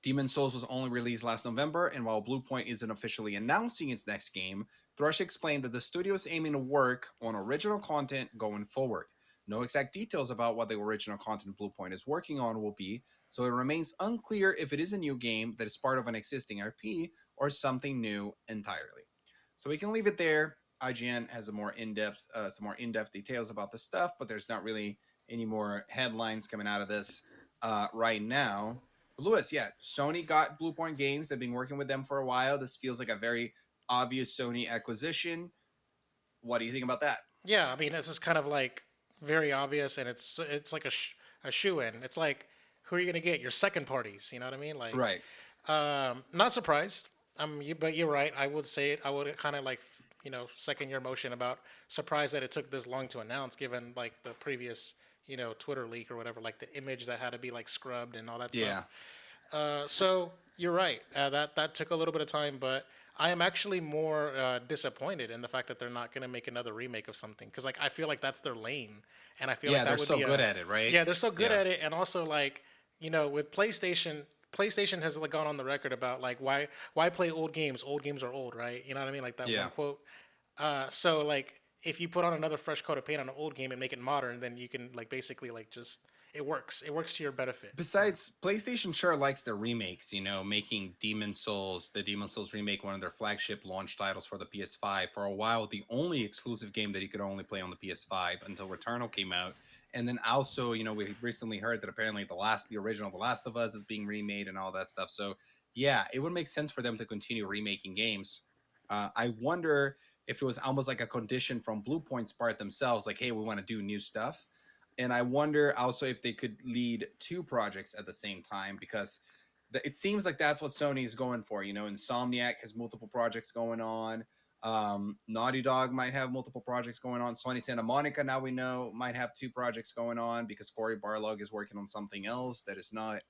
Demon Souls was only released last November, and while Bluepoint isn't officially announcing its next game, Thrush explained that the studio is aiming to work on original content going forward. No exact details about what the original content Bluepoint is working on will be, so it remains unclear if it is a new game that is part of an existing IP or something new entirely. So we can leave it there. IGN has some more in-depth details about the stuff, but there's not really any more headlines coming out of this right now. Lewis, yeah, Sony got Bluepoint Games. They've been working with them for a while. This feels like a very obvious Sony acquisition. What do you think about that? Yeah, I mean, this is kind of like very obvious, and it's like a shoe in. It's like, who are you gonna get? Your second parties. You know what I mean? Like, Right. not surprised. But you're right. I would say it. I would kind of like, second your motion about surprised that it took this long to announce, given like the previous, Twitter leak or whatever, like the image that had to be like scrubbed and all that Yeah. stuff. So you're right. That took a little bit of time, but I am actually more disappointed in the fact that they're not going to make another remake of something, because like I feel like that's their lane, and I feel like Yeah, that they're would so be good a at it, right? yeah, they're so good Yeah. at it, and also like with PlayStation. PlayStation has like gone on the record about like why play old games? Old games are old, right? You know what I mean? Like that one Yeah. quote. So like if you put on another fresh coat of paint on an old game and make it modern, then you can like basically like just it works. It works to your benefit. Besides, PlayStation sure likes their remakes, making the Demon Souls remake, one of their flagship launch titles for the PS5. For a while, the only exclusive game that you could only play on the PS5 until Returnal came out. And then also, we recently heard that apparently the original The Last of Us is being remade and all that stuff. So, yeah, it would make sense for them to continue remaking games. I wonder if it was almost like a condition from Bluepoint's part themselves, like, hey, we want to do new stuff. And I wonder also if they could lead two projects at the same time, because it seems like that's what Sony is going for. Insomniac has multiple projects going on. Naughty Dog might have multiple projects going on. Sony Santa Monica, now we know, might have two projects going on because Cory Barlog is working on something else that is not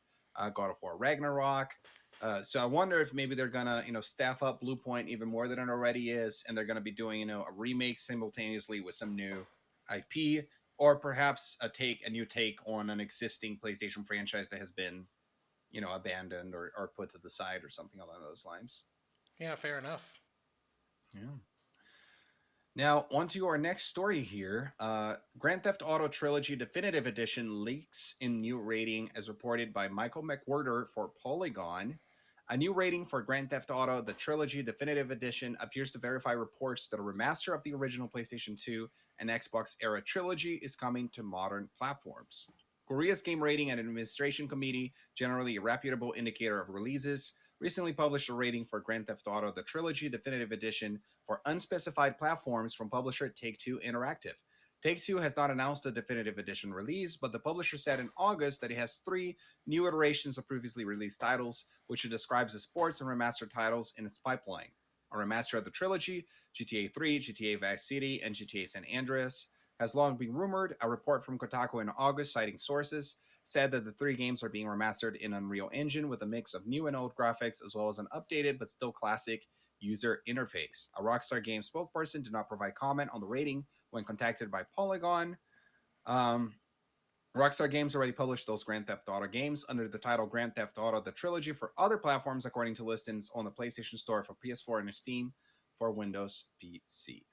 God of War Ragnarok. So I wonder if maybe they're gonna, staff up Bluepoint even more than it already is, and they're gonna be doing, a remake simultaneously with some new IP, or perhaps a new take on an existing PlayStation franchise that has been, abandoned or put to the side or something along those lines. Yeah, fair enough. Yeah. Now, on to our next story here. Grand Theft Auto Trilogy Definitive Edition leaks in new rating as reported by Michael McWhorter for Polygon. A new rating for Grand Theft Auto, the Trilogy Definitive Edition, appears to verify reports that a remaster of the original PlayStation 2 and Xbox era trilogy is coming to modern platforms. Korea's Game Rating and Administration Committee, generally a reputable indicator of releases, recently published a rating for Grand Theft Auto, the Trilogy Definitive Edition, for unspecified platforms from publisher Take-Two Interactive. Take-Two has not announced the definitive edition release, but the publisher said in August that it has three new iterations of previously released titles, which it describes as sports and remastered titles in its pipeline. A remaster of the trilogy, GTA 3, GTA Vice City, and GTA San Andreas, has long been rumored. A report from Kotaku in August, citing sources, said that the three games are being remastered in Unreal Engine with a mix of new and old graphics, as well as an updated but still classic user interface. A Rockstar Games spokesperson did not provide comment on the rating when contacted by Polygon. Um, Rockstar Games already published those Grand Theft Auto games under the title Grand Theft Auto The Trilogy for other platforms, according to listings on the PlayStation Store for PS4 and Steam for Windows PC.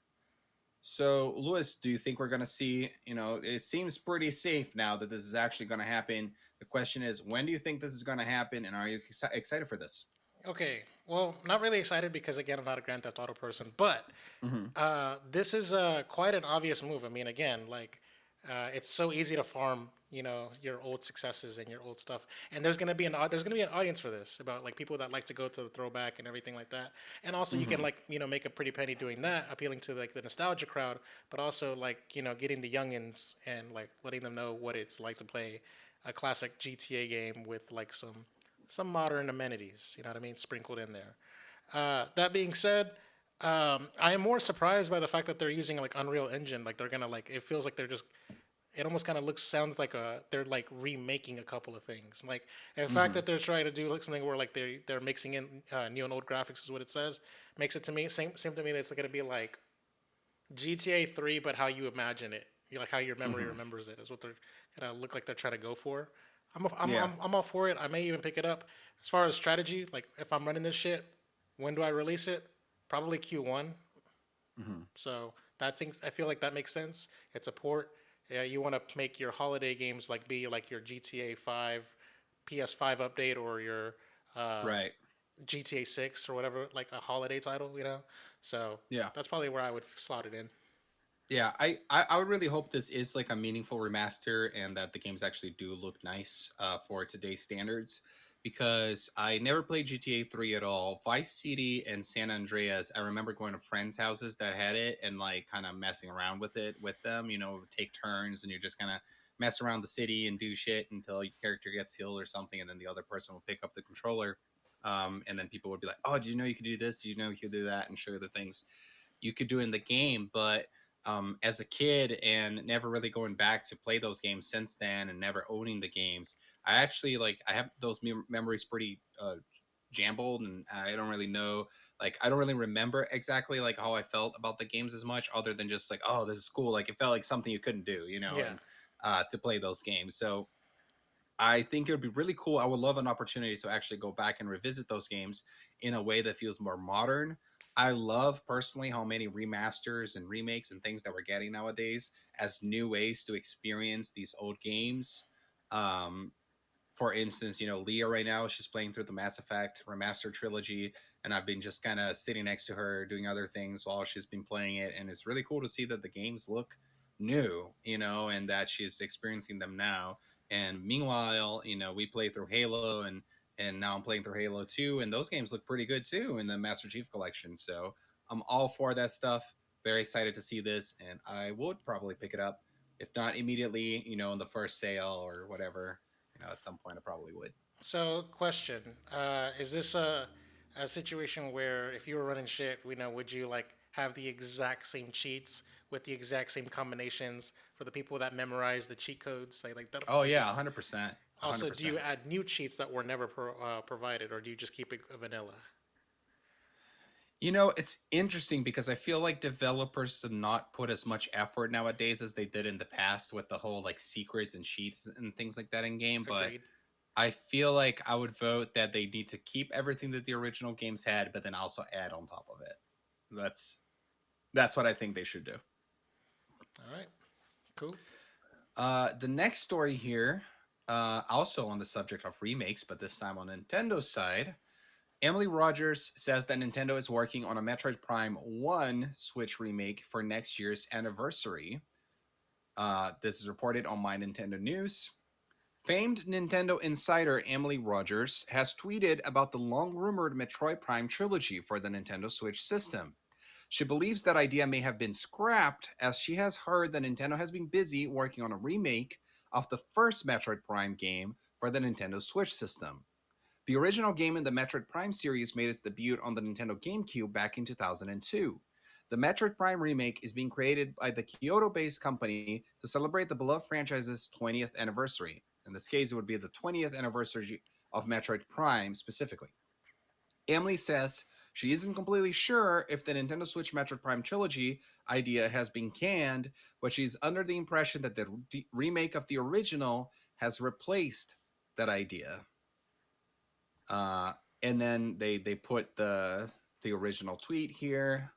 So, Lewis, do you think we're going to see, it seems pretty safe now that this is actually going to happen. The question is, when do you think this is going to happen? And are you excited for this? Okay, well, not really excited because again, I'm not a Grand Theft Auto person, but Mm-hmm. this is quite an obvious move. I mean, again, like it's so easy to farm, your old successes and your old stuff, and there's gonna be an audience for this about like people that like to go to the throwback and everything like that, and also you can Mm-hmm. like make a pretty penny doing that, appealing to like the nostalgia crowd, but also like getting the youngins and like letting them know what it's like to play a classic GTA game with like some modern amenities, you know what I mean, sprinkled in there. That being said, I am more surprised by the fact that they're using like Unreal Engine. Like they're gonna like it feels like they're just. It almost kind of sounds like they're like remaking a couple of things. Like the fact Mm-hmm. that they're trying to do like something where like they're mixing in new and old graphics is what it says makes it to me seem to me that it's gonna be like GTA 3, but how you imagine it. You like how your memory Hmm. remembers it is what they're kind of look like they're trying to go for. I'm, a, Yeah. I'm all for it. I may even pick it up. As far as strategy, like if I'm running this shit, when do I release it? Probably Q1. Hmm. So that thing, I feel like that makes sense. It's a port. Yeah, you want to make your holiday games like be like your GTA 5, PS5 update, or your uh, Right. GTA 6 or whatever, like a holiday title, you know. So Yeah. that's probably where I would slot it in. Yeah, I would really hope this is like a meaningful remaster and that the games actually do look nice for today's standards. Because I never played GTA 3 at all. Vice City and San Andreas, I remember going to friends' houses that had it and like kind of messing around with it with them. You know, take turns and you're just kind of mess around the city and do shit until your character gets healed or something, and then the other person will pick up the controller. And then people would be like, "Oh, did you know you could do this? Did you know you could do that?" And show you the things you could do in the game. But as a kid and never really going back to play those games since then and never owning the games, I actually like I have those memories pretty jumbled, and I don't really know, like I don't really remember exactly like how I felt about the games as much, other than just like, oh, this is cool. Like it felt like something you couldn't do, you know, Yeah. and to play those games. So I think it would be really cool. I would love an opportunity to actually go back and revisit those games in a way that feels more modern. I love personally how many remasters and remakes and things that we're getting nowadays as new ways to experience these old games. Um, for instance, you know, Leah right now, she's playing through the Mass Effect remastered trilogy, and I've been just kind of sitting next to her doing other things while she's been playing it. And it's really cool to see that the games look new, you know, and that she's experiencing them now. And meanwhile, you know, we play through Halo, and now I'm playing through Halo 2, and those games look pretty good too in the Master Chief collection. So I'm all for that stuff. Very excited to see this, and I would probably pick it up, if not immediately, you know, in the first sale or whatever. You know, at some point I probably would. So, question: Is this a situation where if you were running shit, you know, would you like have the exact same cheats with the exact same combinations for the people that memorize the cheat codes? Like that, Oh like yeah, this. 100%, a hundred Also, do you percent. add new cheats that were never provided, or do you just keep it vanilla? You know, it's interesting because I feel like developers do not put as much effort nowadays as they did in the past with the whole like secrets and cheats and things like that in game. But Agreed. I feel like I would vote that they need to keep everything that the original games had, but then also add on top of it. That's that's what I think they should do. All right. Cool. The next story here, also on the subject of remakes, but this time on Nintendo's side. Emily Rogers says that Nintendo is working on a Metroid Prime 1 Switch remake for next year's anniversary. This is reported on My Nintendo News. Famed Nintendo insider Emily Rogers has tweeted about the long rumored Metroid Prime trilogy for the Nintendo Switch system. She believes that idea may have been scrapped, as she has heard that Nintendo has been busy working on a remake of the first Metroid Prime game for the Nintendo Switch system. The original game in the Metroid Prime series made its debut on the Nintendo GameCube back in 2002. The Metroid Prime remake is being created by the Kyoto based company to celebrate the beloved franchise's 20th anniversary. In this case, it would be the 20th anniversary of Metroid Prime specifically. Emily says she isn't completely sure if the Nintendo Switch Metroid Prime trilogy idea has been canned, but she's under the impression that the remake of the original has replaced that idea. Uh, and then they put the original tweet here.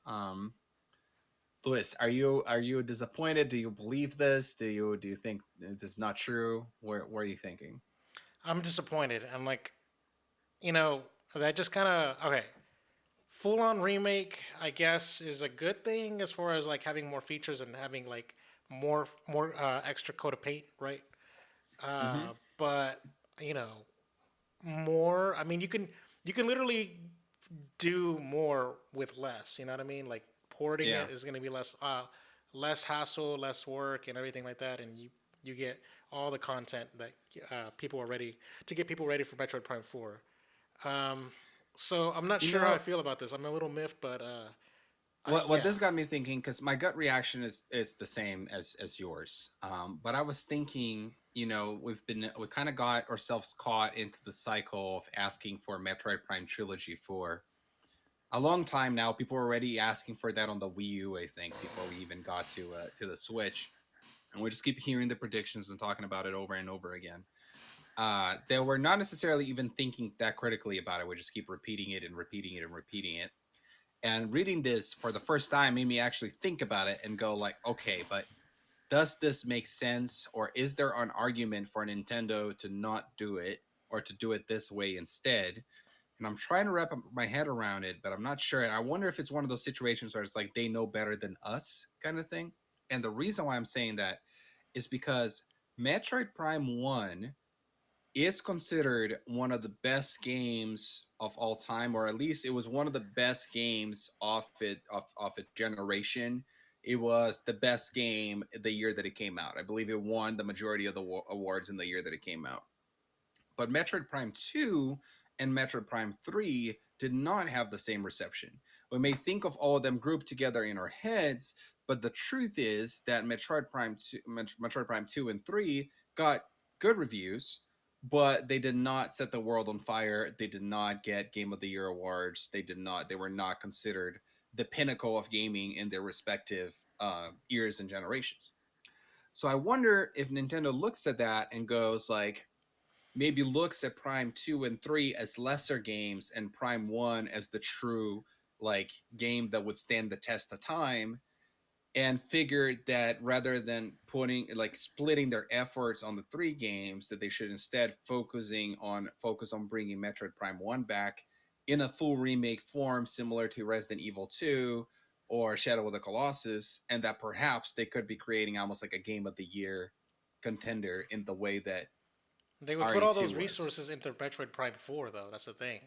Lewis, are you disappointed? Do you believe this? Do you think this is not true? Where are you thinking? I'm disappointed. I'm like, you know, that just kind of okay. Full on remake, I guess, is a good thing as far as like having more features and having like more extra coat of paint, right? Hmm. But you know, more. I mean, you can literally do more with less. You know what I mean? Like porting Yeah. it is going to be less hassle, less work, and everything like that, and you get all the content that people are ready to get people ready for Metroid Prime 4. Um, so I'm not You sure how I know feel about this. I'm a little miffed, but what yeah, this got me thinking, because my gut reaction is the same as yours. But I was thinking, you know, we kind of got ourselves caught into the cycle of asking for Metroid Prime trilogy for a long time now. People were already asking for that on the Wii U, I think, before we even got to the Switch, and we just keep hearing the predictions and talking about it over and over again. They were not necessarily even thinking that critically about it. We just keep repeating it and repeating it and repeating it. And reading this for the first time made me actually think about it and go like, okay, but does this make sense, or is there an argument for Nintendo to not do it or to do it this way instead? And I'm trying to wrap my head around it, but I'm not sure. And I wonder if it's one of those situations where it's like they know better than us kind of thing. And the reason why I'm saying that is because Metroid Prime 1 is considered one of the best games of all time, or at least it was one of the best games of its generation. It was the best game the year that it came out. I believe it won the majority of the awards in the year that it came out. But Metroid Prime 2 and Metroid Prime 3 did not have the same reception. We may think of all of them grouped together in our heads, but the truth is that Metroid Prime 2 and 3 got good reviews, but they did not set the world on fire. They did not get Game of the Year awards. They were not considered the pinnacle of gaming in their respective years and generations. So I wonder if Nintendo looks at that and goes like, maybe looks at Prime 2 and 3 as lesser games and Prime 1 as the true like game that would stand the test of time, and figured that rather than putting like splitting their efforts on the three games, that they should instead focus on bringing Metroid Prime 1 back in a full remake form similar to Resident Evil 2 or Shadow of the Colossus, and that perhaps they could be creating almost like a game of the year contender in the way that They would put all RE2 those was. resources into Metroid Prime 4, though. That's the thing.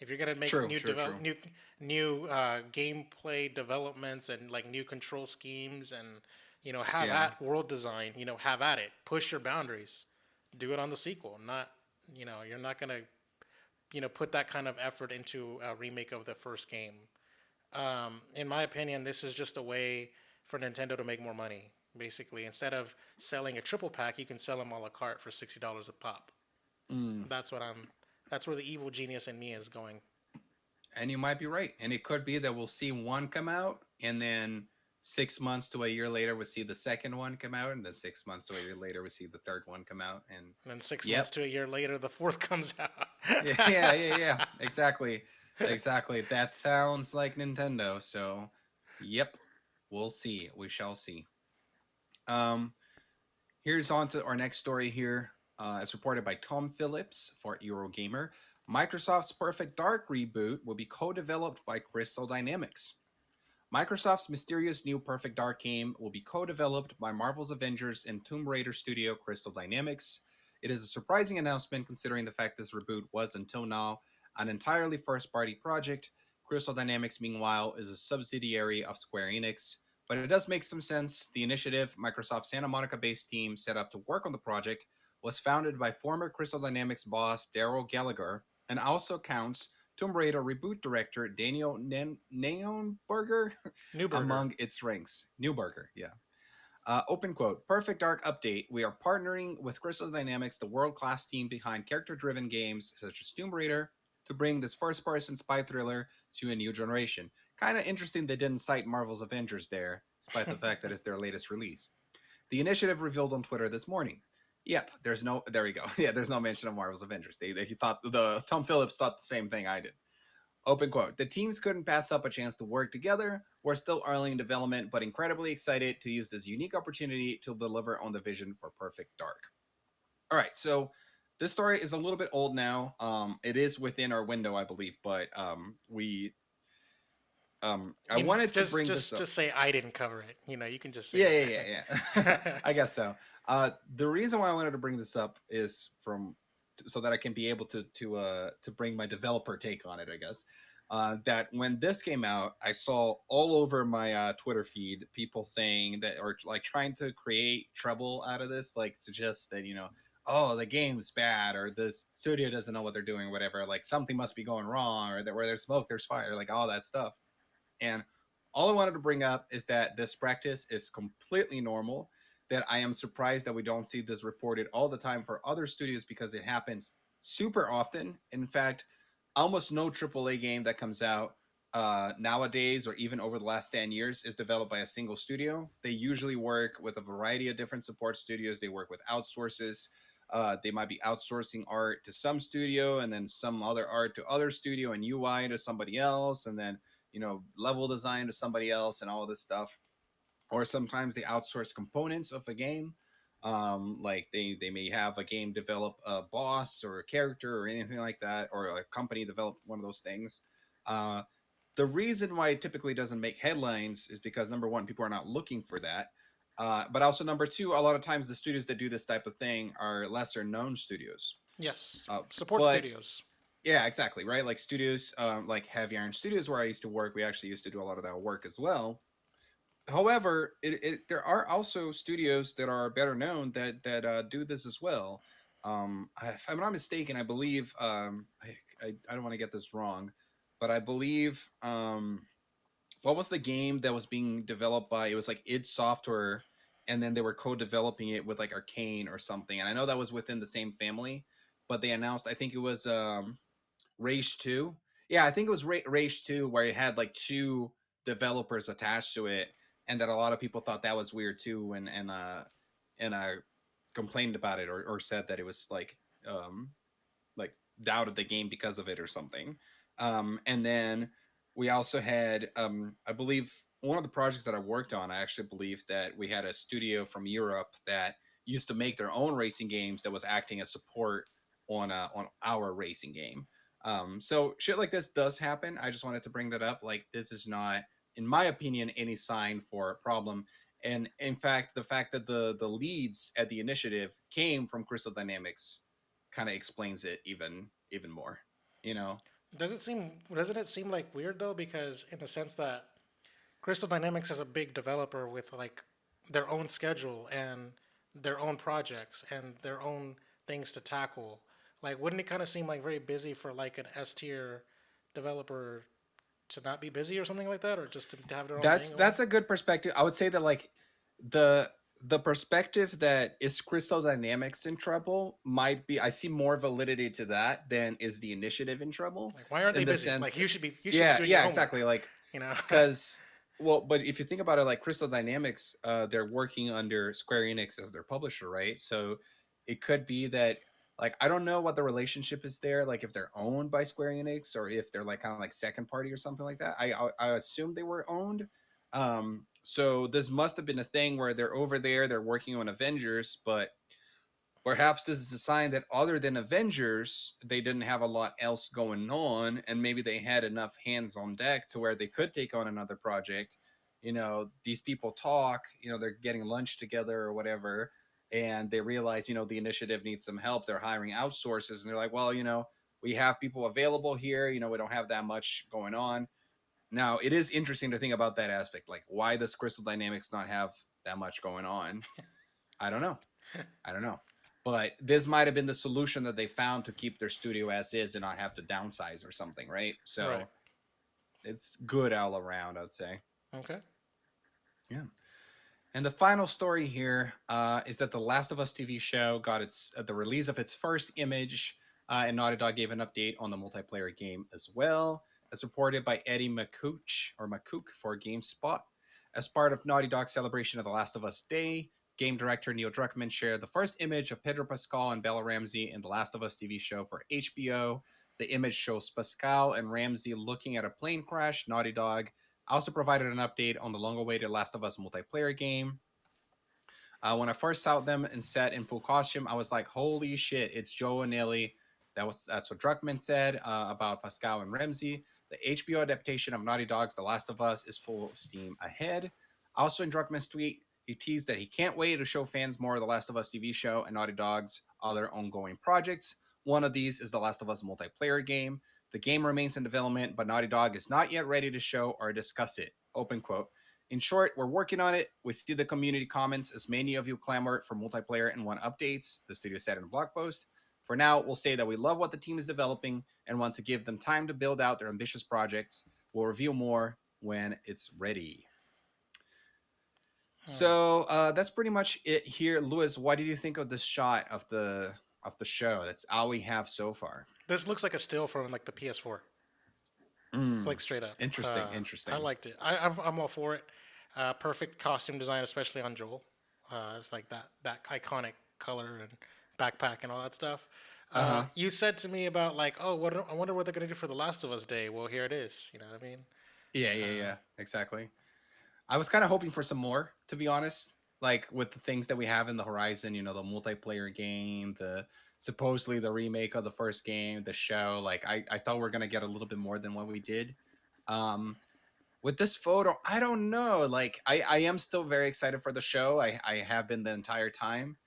If you're gonna make True, true, true. new gameplay developments and like new control schemes and have Yeah. at world design, have at it. Push your boundaries. Do it on the sequel. Not you're not gonna put that kind of effort into a remake of the first game. In my opinion, this is just a way for Nintendo to make more money. Basically, instead of selling a triple pack, you can sell them a la carte for $60 a pop. Mm. That's what I'm. That's where the evil genius in me is going. And you might be right. And it could be that we'll see one come out, and then 6 months to a year later, we'll see the second one come out, and then 6 months to a year later, we'll see the third one come out. And And then 6 months yep. to a year later, the fourth comes out. Yeah, yeah, yeah, yeah. Exactly. Exactly. That sounds like Nintendo. So, yep. We'll see. We shall see. Um, Here's on to our next story here. As reported by Tom Phillips for Eurogamer, Microsoft's Perfect Dark reboot will be co-developed by Crystal Dynamics. Microsoft's mysterious new Perfect Dark game will be co-developed by Marvel's Avengers and Tomb Raider studio Crystal Dynamics. It is a surprising announcement considering the fact this reboot was until now an entirely first-party project. Crystal Dynamics, meanwhile, is a subsidiary of Square Enix, but it does make some sense. The initiative, Microsoft's Santa Monica-based team set up to work on the project, was founded by former Crystal Dynamics boss Daryl Gallagher, and also counts Tomb Raider reboot director Daniel Neonberger Newberger. among its ranks. Newberger, yeah. Open quote, Perfect Dark update. We are partnering with Crystal Dynamics, the world class team behind character driven games such as Tomb Raider, to bring this first person spy thriller to a new generation. Kind of interesting they didn't cite Marvel's Avengers there, despite the fact that it's their latest release. The initiative revealed on Twitter this morning. Yep, there we go. Yeah, there's no mention of Marvel's Avengers. He thought, the Tom Phillips thought the same thing I did. Open quote. The teams couldn't pass up a chance to work together. We're still early in development, but incredibly excited to use this unique opportunity to deliver on the vision for Perfect Dark. All right, so this story is a little bit old now. It is within our window, I believe, but I wanted to bring this up. Just say I didn't cover it. You can just say Yeah, yeah, yeah, yeah. that. I guess so. The reason why I wanted to bring this up is so that I can be able to bring my developer take on it. I guess that when this came out, I saw all over my Twitter feed people saying that, or like trying to create trouble out of this, like suggest that oh, the game's bad, or this studio doesn't know what they're doing, or whatever. Like something must be going wrong, or that where there's smoke, there's fire, like all that stuff. And all I wanted to bring up is that this practice is completely normal. That I am surprised that we don't see this reported all the time for other studios because it happens super often. In fact, almost no AAA game that comes out nowadays or even over the last 10 years is developed by a single studio. They usually work with a variety of different support studios. They work with outsources. They might be outsourcing art to some studio and then some other art to other studio and UI to somebody else and then level design to somebody else and all of this stuff. Or sometimes they outsource components of a game. Like they may have a game develop a boss or a character or anything like that, or a company develop one of those things. Uh, the reason why it typically doesn't make headlines is because number one, people are not looking for that. But also number two, a lot of times the studios that do this type of thing are lesser known studios. Yes, Uh, support but studios. yeah, exactly, right? Like studios, like Heavy Iron Studios, where I used to work, we actually used to do a lot of that work as well. However, there are also studios that are better known that do this as well. If I'm not mistaken, I believe I don't want to get this wrong, but I believe what was the game that was being developed by? It was like id Software, and then they were co-developing it with like Arcane or something. And I know that was within the same family, but they announced I think it was Rage 2. Yeah, I think it was Rage 2 where it had like two developers attached to it, and that a lot of people thought that was weird too, and complained about it, or said that it was um like doubted the game because of it or something. And then we also had, I believe, one of the projects that I worked on. I actually believe that we had a studio from Europe that used to make their own racing games that was acting as support on our racing game. So shit like this does happen. I just wanted to bring that up. Like this is not, in my opinion, any sign for a problem. And in fact, the fact that the leads at the initiative came from Crystal Dynamics kind of explains it even more. You know, Doesn't it seem like weird though? Because in the sense that Crystal Dynamics is a big developer with like their own schedule and their own projects and their own things to tackle. Like, wouldn't it kind of seem like very busy for like an S tier developer to not be busy or something like that, or just to have their own thing going? that's a good perspective. I would say that like the the perspective that is Crystal Dynamics in trouble might be, I see more validity to that than is the initiative in trouble, Like, why aren't they in the busy? sense Like, that, you should be yeah, doing your yeah, homework. exactly. Like You know? because, well, but if you think about it, like Crystal Dynamics, they're working under Square Enix as their publisher, right? So it could be that, like, I don't know what the relationship is there, like if they're owned by Square Enix or if they're like kind of like second party or something like that. I assume they were owned. So this must have been a thing where they're over there, they're working on Avengers, but perhaps this is a sign that other than Avengers, they didn't have a lot else going on, and maybe they had enough hands on deck to where they could take on another project. These people talk, they're getting lunch together or whatever, and they realize, the initiative needs some help. They're hiring outsources, and they're like, well, we have people available here. We don't have that much going on. Now, it is interesting to think about that aspect. Like, why does Crystal Dynamics not have that much going on? I don't know. I don't know. But this might have been the solution that they found to keep their studio as is and not have to downsize or something, right? Right. So it's good all around, I'd say. Okay. Yeah. And the final story here is that the Last of Us TV show got its the release of its first image, and Naughty Dog gave an update on the multiplayer game as well, as reported by Eddie McCook for GameSpot. As part of Naughty Dog's celebration of the Last of Us Day, game director Neil Druckmann shared the first image of Pedro Pascal and Bella Ramsey in the Last of Us TV show for HBO. The image shows Pascal and Ramsey looking at a plane crash. Naughty Dog also provided an update on the long-awaited Last of Us multiplayer game. When I first saw them and set in full costume, I was like, "Holy shit! It's Joe and Ellie." That's what Druckmann said about Pascal and Ramsey. The HBO adaptation of Naughty Dog's The Last of Us is full steam ahead. Also, in Druckmann's tweet, he teased that he can't wait to show fans more of The Last of Us TV show and Naughty Dog's other ongoing projects. One of these is The Last of Us multiplayer game. The game remains in development, but Naughty Dog is not yet ready to show or discuss it. Open quote. In short, we're working on it. We see the community comments as many of you clamored for multiplayer and want updates, the studio said in a blog post. For now, we'll say that we love what the team is developing and want to give them time to build out their ambitious projects. We'll reveal more when it's ready. Hmm. So that's pretty much it here. Lewis, what did you think of this shot of the show? That's all we have so far. This looks like a still from like the PS4. Mm. like straight up. Interesting. I Interesting. liked it. I'm all for it. Perfect costume design, especially on Joel. It's like that iconic color and backpack and all that stuff. Uh huh. You said to me about like, oh, I wonder what they're gonna do for the Last of Us Day. Well, here it is. You know what I mean? Yeah. Yeah. Uh, Yeah. Exactly. I was kind of hoping for some more, to be honest. Like with the things that we have in the horizon, the multiplayer game, the supposedly the remake of the first game, the show. Like I thought we are gonna get a little bit more than what we did. Um, with this photo, I don't know. Like I am still very excited for the show. I have been the entire time,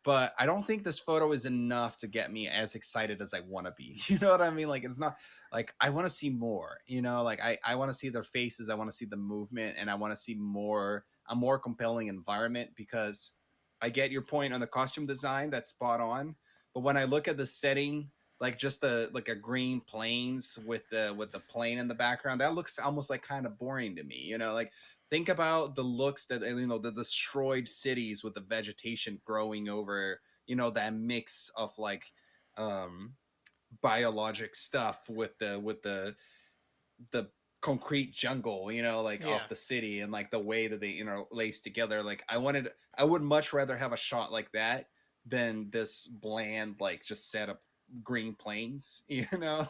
but I don't think this photo is enough to get me as excited as I want to be. You know what I mean? Like it's not like I want to see more, like I want to see their faces, I want to see the movement, and I want to see a more compelling environment because I get your point on the costume design, that's spot on. But when I look at the setting, like just the like a green plains with the plane in the background, that looks almost like kind of boring to me. Like think about the looks that the destroyed cities with the vegetation growing over that mix of like um biologic stuff with the concrete jungle, like yeah, off the city, and like the way that they interlace together. Like I would much rather have a shot like that than this bland like just set up green plains,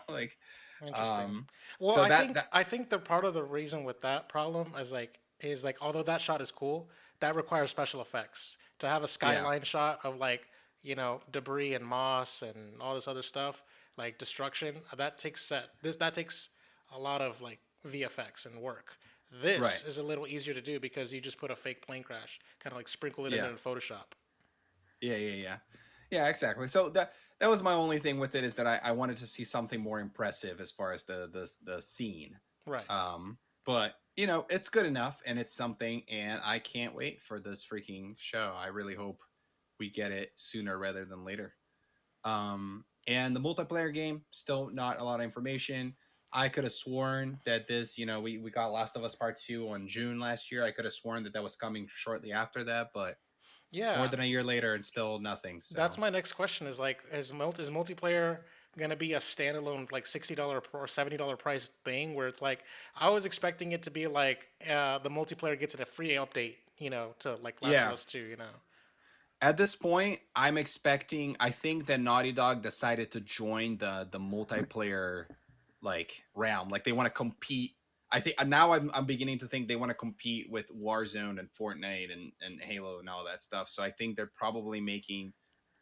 like interesting. um Well, so that I think the part of the reason with that problem is like although that shot is cool, that requires special effects. To have a yeah, skyline shot of like, debris and moss and all this other stuff, like destruction, that takes a lot of like VFX and work. right, This is a little easier to do because you just put a fake plane crash, kind of like sprinkle it in yeah. in Photoshop. Yeah, yeah, yeah. Yeah, exactly. So that was my only thing with it, is that I wanted to see something more impressive as far as the scene. Right. But it's good enough, and it's something, and I can't wait for this freaking show. I really hope we get it sooner rather than later. And the multiplayer game, still not a lot of information. I could have sworn that this, we got Last of Us Part 2 on June last year. I could have sworn that was coming shortly after that, but more Yeah, than a year later and still nothing. that's So my next question. Is like, is multiplayer gonna be a standalone like $60 or $70 price thing? Where it's like, I was expecting it to be like the multiplayer gets it a free update, to like Last of yeah, Us 2. at this point, I think that Naughty Dog decided to join the multiplayer like realm. Like they want to compete. I think now I'm beginning to think they want to compete with Warzone and Fortnite and Halo and all that stuff. So I think they're probably making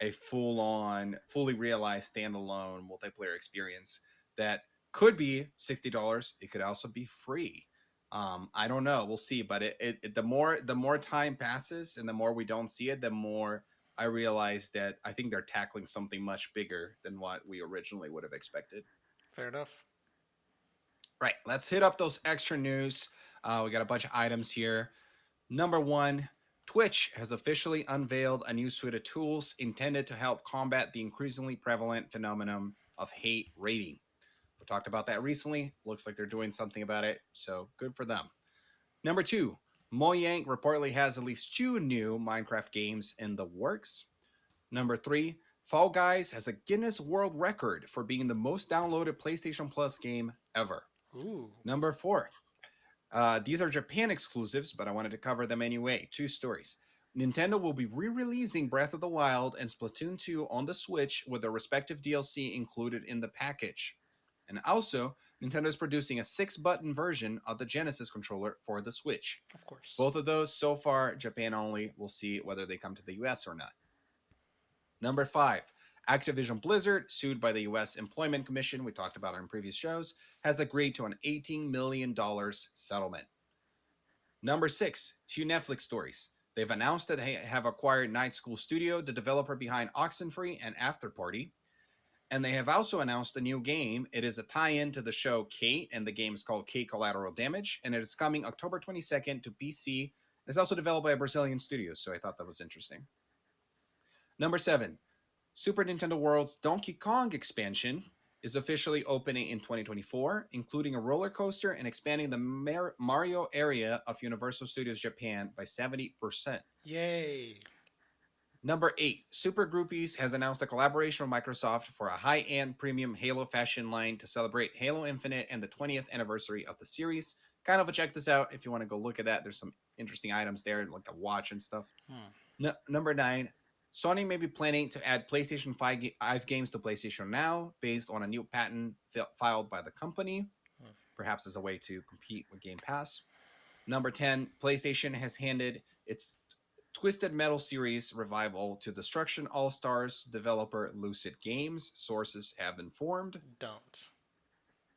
a fully realized standalone multiplayer experience that could be $60. It could also be free. I don't know, we'll see. But the more time passes and the more we don't see it, the more I realize that I think they're tackling something much bigger than what we originally would have expected. Fair enough. Right, let's hit up those extra news. We got a bunch of items here. Number one, Twitch has officially unveiled a new suite of tools intended to help combat the increasingly prevalent phenomenon of hate rating. We talked about that recently. Looks like they're doing something about it, so good for them. Number two, Mojang reportedly has at least two new Minecraft games in the works. Number three, Fall Guys has a Guinness World Record for being the most downloaded PlayStation Plus game ever. Ooh, Number four, these are Japan exclusives, but I wanted to cover them anyway. Two stories. Nintendo will be re releasing Breath of the Wild and Splatoon 2 on the Switch with their respective DLC included in the package. And also, Nintendo is producing a 6-button version of the Genesis controller for the Switch. of course. Both of those, so far, Japan only. We'll see whether they come to the US or not. Number five, Activision Blizzard, sued by the US Employment Commission, we talked about in previous shows, has agreed to an $18 million settlement. Number six, two Netflix stories. They've announced that they have acquired Night School Studio, the developer behind Oxenfree and After Party. And they have also announced a new game. It is a tie in to the show Kate, and the game is called Kate Collateral Damage. And it is coming October 22nd to PC. It's also developed by a Brazilian studio, so I thought that was interesting. Number seven, Super Nintendo World's Donkey Kong expansion is officially opening in 2024, including a roller coaster and expanding the Mario area of Universal Studios Japan by 70%. Yay. Number 8, Super Groupies has announced a collaboration with Microsoft for a high-end premium Halo fashion line to celebrate Halo Infinite and the 20th anniversary of the series. Kind of check this out if you want to go look at that. There's some interesting items there, like a watch and stuff. Hmm. Number 9, Sony may be planning to add PlayStation 5 games to PlayStation Now based on a new patent filed by the company, Hmm. perhaps as a way to compete with Game Pass. Number 10, PlayStation has handed its Twisted Metal series revival to Destruction All Stars developer Lucid Games, sources have informed. Don't.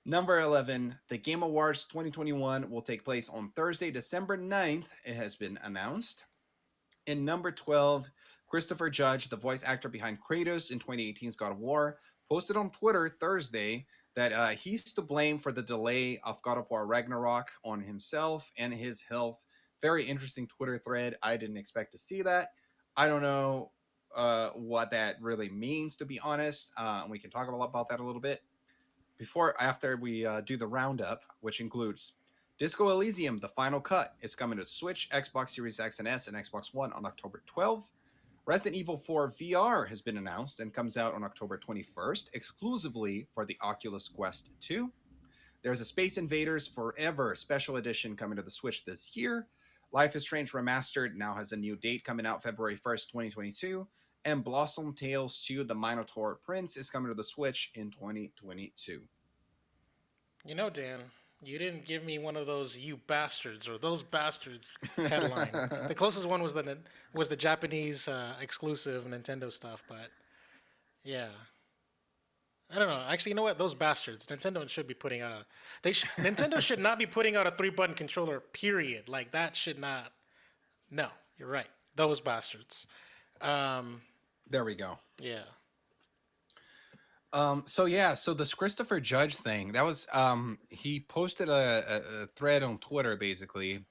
Number 11, the Game Awards 2021 will take place on Thursday, December 9th. It has been announced. In number 12, Christopher Judge, the voice actor behind Kratos in 2018's God of War, posted on Twitter Thursday that he's to blame for the delay of God of War Ragnarok on himself and his health. Very interesting Twitter thread. I didn't expect to see that. I don't know what that really means, to be honest. We can talk about that a little bit after we do the roundup, which includes Disco Elysium: The Final Cut is coming to Switch, Xbox Series X and S, and Xbox One on October 12th. Resident Evil 4 VR has been announced and comes out on October 21st, exclusively for the Oculus Quest 2. There's a Space Invaders Forever special edition coming to the Switch this year. Life is Strange Remastered now has a new date coming out February 1st, 2022. And Blossom Tales 2 The Minotaur Prince is coming to the Switch in 2022. You know, Dan, you didn't give me one of those "you bastards" or "those bastards" headline. The closest one was the Japanese exclusive Nintendo stuff, but yeah, I don't know. Actually, you know what? Those bastards. Nintendo should be putting out a. Nintendo should not be putting out a 3-button controller. Period. Like that should not. No, you're right. Those bastards. Um, There we go. yeah. So this Christopher Judge thing, that was he posted a thread on Twitter basically,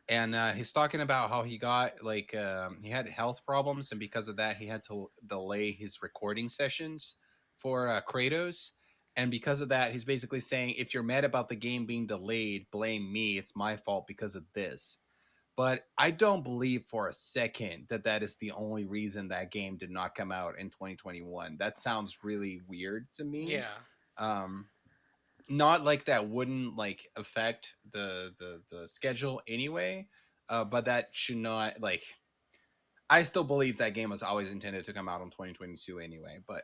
and he's talking about how he got he had health problems, and because of that he had to delay his recording sessions for Kratos, and because of that he's basically saying, if you're mad about the game being delayed, blame me. It's my fault because of this. But I don't believe for a second that that is the only reason that game did not come out in 2021. That sounds really weird to me. Yeah. Um, Not like that wouldn't like affect the schedule anyway, but that should not like. I still believe that game was always intended to come out in 2022 anyway. But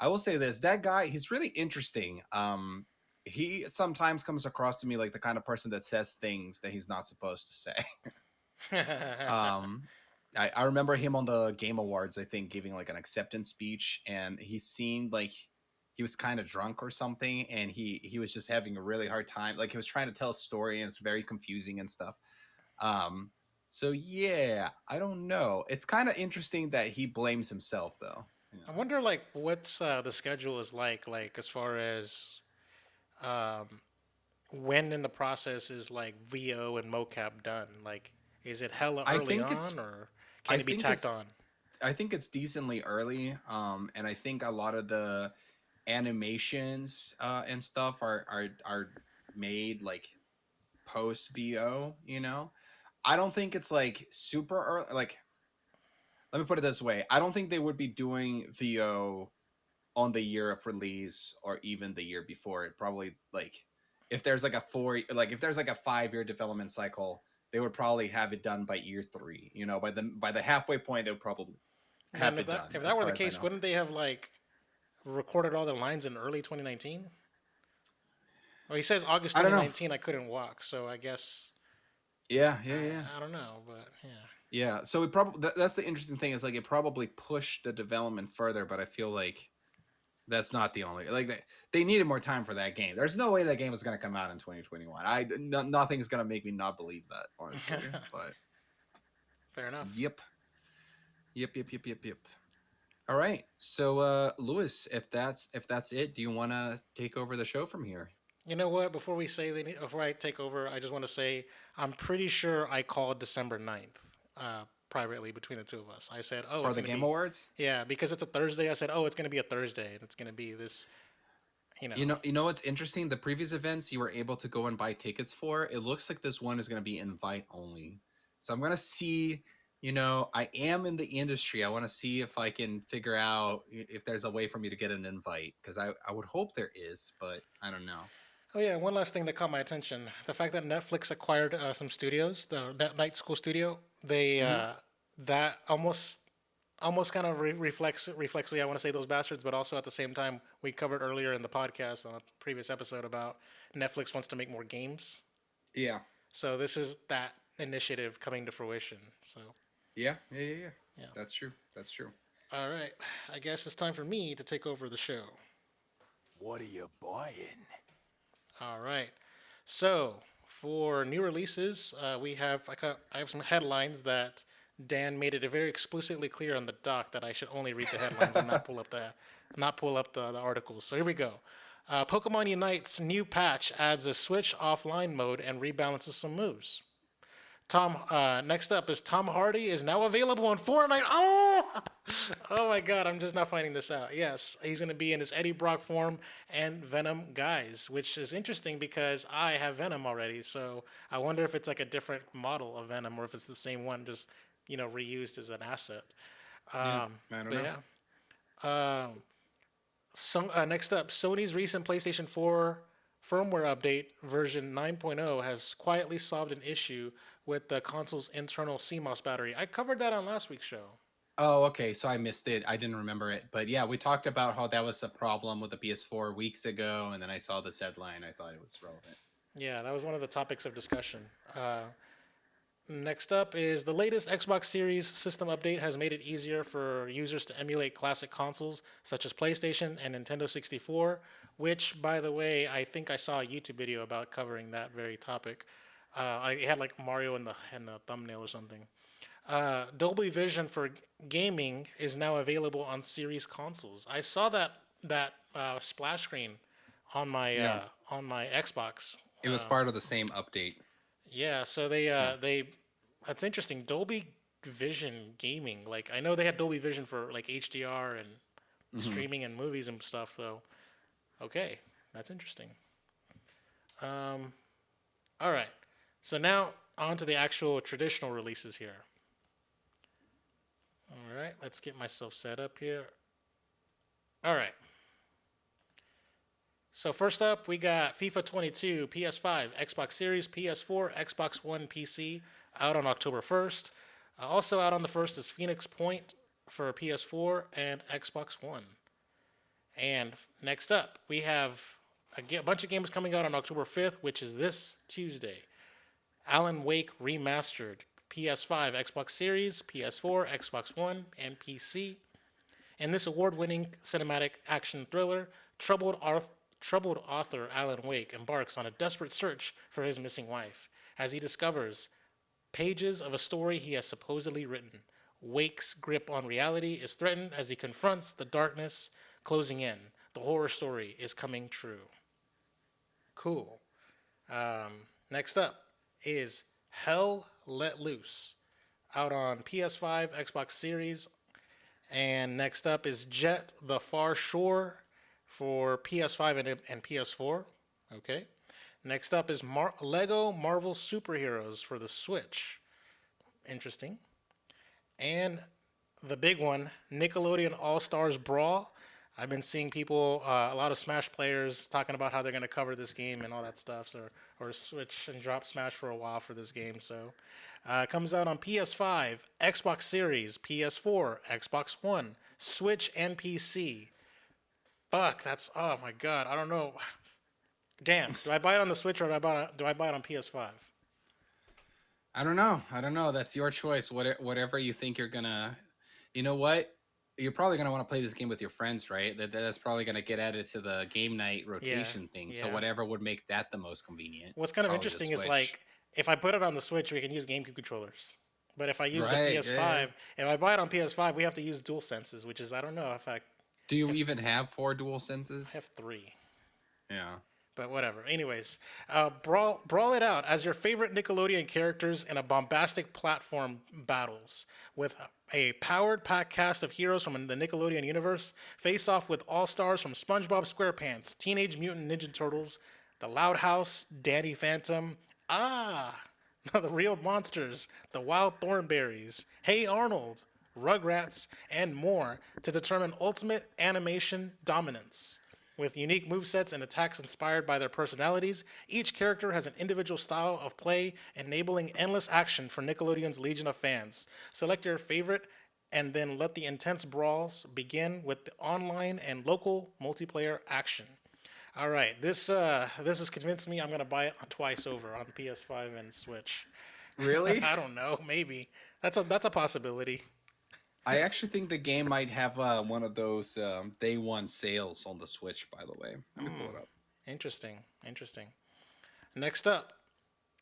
I will say this: that guy, he's really interesting. He sometimes comes across to me like the kind of person that says things that he's not supposed to say. Um, I remember him on the Game Awards, I think, giving like an acceptance speech, and he seemed like he was kind of drunk or something, and he was just having a really hard time. Like he was trying to tell a story, and it's very confusing and stuff. Um, so yeah, I don't know. It's kind of interesting that he blames himself, though. You I know, wonder, like, what's the schedule is like as far as um, when in the process is like VO and mocap done? Like, is it hella I early think on, it's or I can it be think tacked it's on? I think it's decently early. And I think a lot of the animations and stuff are made like post VO, you know. I don't think it's like super early. Like, let me put it this way: I don't think they would be doing VO on the year of release or even the year before. It probably like if there's like if there's like a 5-year development cycle, they would probably have it done by year 3. You know, by the halfway point, they would probably And then have it done. if As that were far the as I case, know, wouldn't they have like recorded all their lines in early 2019? Well, he says August I don't know. 2019. I couldn't walk, so I guess Yeah, yeah, yeah. I don't know, but yeah. Yeah, so it probably that's the interesting thing is like it probably pushed the development further, but I feel like that's not the only like they needed more time for that game. There's no way that game was going to come out in 2021. Nothing's going to make me not believe that, honestly. But Fair enough. yep, yep. All right, so Lewis, if that's it, do you want to take over the show from here You know what? Before I take over, I just want to say I'm pretty sure I called December 9th privately between the two of us. I said, "Oh, for it's the gonna Game be Awards? yeah," because it's a Thursday. I said, "Oh, it's gonna be a Thursday, and it's gonna be this." You know, You know what's interesting? The previous events you were able to go and buy tickets for. It looks like this one is going to be invite only. So I'm going to see I am in the industry. I want to see if I can figure out if there's a way for me to get an invite because I would hope there is, but I don't know. Oh yeah, one last thing that caught my attention: the fact that Netflix acquired some studios, the Night School Studio. They Hmm. that almost kind of reflexly, I want to say those bastards, but also at the same time, we covered earlier in the podcast on a previous episode about Netflix wants to make more games. Yeah. So this is that initiative coming to fruition. So Yeah. Yeah. Yeah. Yeah. yeah. That's true. That's true. All right. I guess it's time for me to take over the show. What are you buying? All right. So for new releases, I have some headlines that Dan made it very explicitly clear on the doc that I should only read the headlines and not pull up the articles. So here we go. Pokemon Unite's new patch adds a Switch offline mode and rebalances some moves. Next up is Tom Hardy is now available on Fortnite. Oh, oh my God! I'm just not finding this out. Yes, he's gonna be in his Eddie Brock form and Venom guise, which is interesting because I have Venom already. So I wonder if it's like a different model of Venom or if it's the same one, just reused as an asset. Yeah. I don't But know. yeah. Next up, Sony's recent PlayStation 4 firmware update version 9.0 has quietly solved an issue with the console's internal CMOS battery. I covered that on last week's show. Oh, okay. So I missed it. I didn't remember it. But yeah, we talked about how that was a problem with the PS4 weeks ago, and then I saw this headline. I thought it was relevant. Yeah, that was one of the topics of discussion. Next up is the latest Xbox Series system update has made it easier for users to emulate classic consoles such as PlayStation and Nintendo 64, which, by the way, I think I saw a YouTube video about covering that very topic. It had like Mario in the thumbnail or something. Dolby Vision for gaming is now available on Series consoles. I saw that splash screen Yeah. on my Xbox. It was part of the same update. Yeah, so Yeah. they that's interesting. Dolby Vision gaming. Like I know they had Dolby Vision for like HDR and Hmm. streaming and movies and stuff. So okay, that's interesting. Um, all right. So now on to the actual traditional releases here. All right, let's get myself set up here. All right. So first up, we got FIFA 22, PS5, Xbox Series, PS4, Xbox One, PC, out on October 1st. Also out on the 1st is Phoenix Point for PS4 and Xbox One. And next up, we have a bunch of games coming out on October 5th, which is this Tuesday. Alan Wake Remastered, PS5, Xbox Series, PS4, Xbox One, and PC. In this award-winning cinematic action thriller, troubled author Alan Wake embarks on a desperate search for his missing wife as he discovers pages of a story he has supposedly written. Wake's grip on reality is threatened as he confronts the darkness closing in. The horror story is coming true. Cool. Next up is Hell Let Loose, out on PS5, Xbox Series, and next up is Jet the Far Shore for PS5 and PS4. Okay. Next up is Lego Marvel Superheroes for the Switch. Interesting. And the big one, Nickelodeon All Stars Brawl. I've been seeing people, a lot of Smash players, talking about how they're going to cover this game and all that stuff, so, or switch and drop Smash for a while for this game. So, it comes out on PS5, Xbox Series, PS4, Xbox One, Switch, and PC. Fuck, that's oh my god, I don't know. Damn, do I buy it on the Switch or do I buy it on PS5? I don't know. I don't know. That's your choice. Whatever you think you're gonna. You know what? You're probably gonna want to play this game with your friends, right? That's probably gonna get added to the game night Yeah, rotation thing. So yeah. whatever would make that the most convenient, What's kind of probably the interesting is Switch. like if I put it on the Switch, we can use GameCube controllers. But if I use the Right? Yeah. PS5, if I buy it on PS5, we have to use dual senses, which is I don't know Do you if even have four dual I have senses? three. Yeah. But whatever. Anyways, brawl it out as your favorite Nickelodeon characters in a bombastic platform battles with a powered pack cast of heroes from the Nickelodeon universe. Face off with all stars from SpongeBob SquarePants, Teenage Mutant Ninja Turtles, The Loud House, Danny Phantom. Ah, The Real Monsters, The Wild Thornberries, Hey Arnold, Rugrats, and more to determine ultimate animation dominance. With unique movesets and attacks inspired by their personalities, each character has an individual style of play, enabling endless action for Nickelodeon's legion of fans. Select your favorite and then let the intense brawls begin with the online and local multiplayer action. All right, this has convinced me. I'm gonna buy it twice over on PS5 and Switch. Really? I don't know, maybe that's a possibility. I actually think the game might have one of those day one sales on the Switch. By the way, let me pull it up. Interesting, interesting. Next up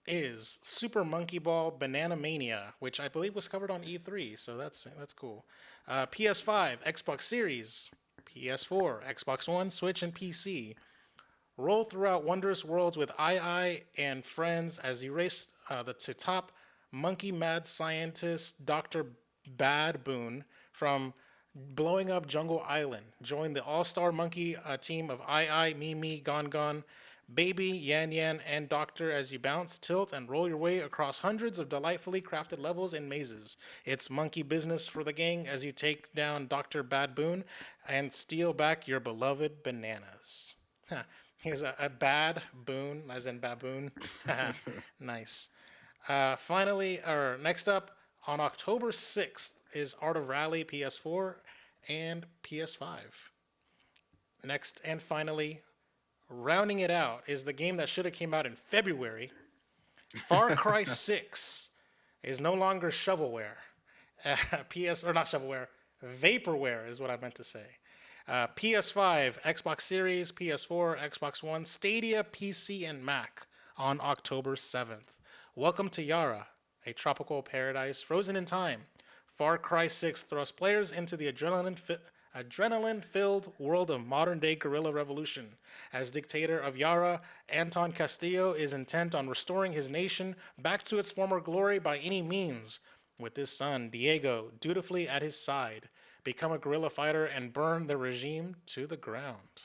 is Super Monkey Ball Banana Mania, which I believe was covered on E3, so that's cool. PS5, Xbox Series, PS4, Xbox One, Switch, and PC. Roll throughout wondrous worlds with II and friends as you race to top monkey mad scientist Dr. Bad Boon from blowing up Jungle Island. Join the all-star monkey team of Mimi, Gon Gon, Baby, Yan Yan, and Doctor as you bounce, tilt, and roll your way across hundreds of delightfully crafted levels and mazes. It's monkey business for the gang as you take down Dr. Bad Boon and steal back your beloved bananas. He's a bad boon, as in baboon. Nice. Finally, or next up, on October 6th is Art of Rally PS4 and PS5. Next and finally, rounding it out is the game that should have came out in February. Far Cry 6 is no longer shovelware. PS or not shovelware, vaporware is what I meant to say. PS5, Xbox Series, PS4, Xbox One, Stadia, PC, and Mac on October 7th. Welcome to Yara, a tropical paradise frozen in time. Far Cry 6 thrusts players into the adrenaline-filled world of modern-day guerrilla revolution. As dictator of Yara, Anton Castillo is intent on restoring his nation back to its former glory by any means, with his son, Diego, dutifully at his side. Become a guerrilla fighter and burn the regime to the ground.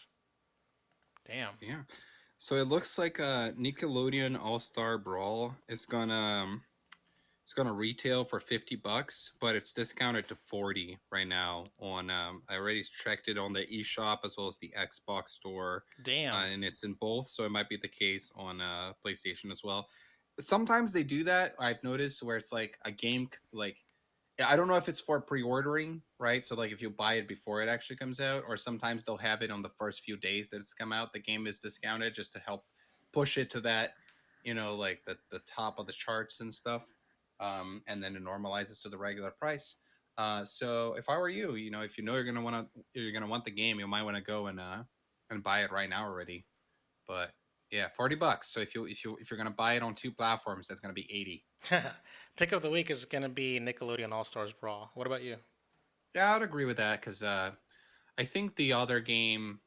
Damn. Yeah. So it looks like Nickelodeon All Star Brawl is gonna it's gonna retail for $50, but it's discounted to 40 right now on. I already checked it on the eShop as well as the Xbox store, Damn. and it's in both, so it might be the case on PlayStation as well. Sometimes they do that. I've noticed where it's like a game like I don't know if it's for pre-ordering, right? So like if you buy it before it actually comes out, or sometimes they'll have it on the first few days that it's come out. The game is discounted just to help push it to that, like the top of the charts and stuff, and then it normalizes to the regular price. So if I were you, if you know you're gonna want the game, you might want to go and buy it right now already. But yeah, $40. So if you're gonna buy it on two platforms, that's gonna be 80. Pick of the week is going to be Nickelodeon All Stars Brawl. What about you? Yeah, I'd agree with that because I think the other game,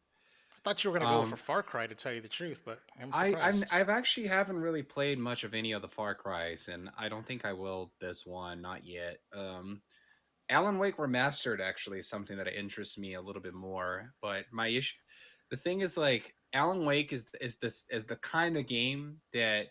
I thought you were going to go for um, Far Cry to tell you the truth, but I'm I I'm, surprised. I've actually haven't really played much of any of the Far Cries, and I don't think I will this one, not yet. Alan Wake Remastered actually is something that interests me a little bit more, but the thing is, like, Alan Wake is the kind of game that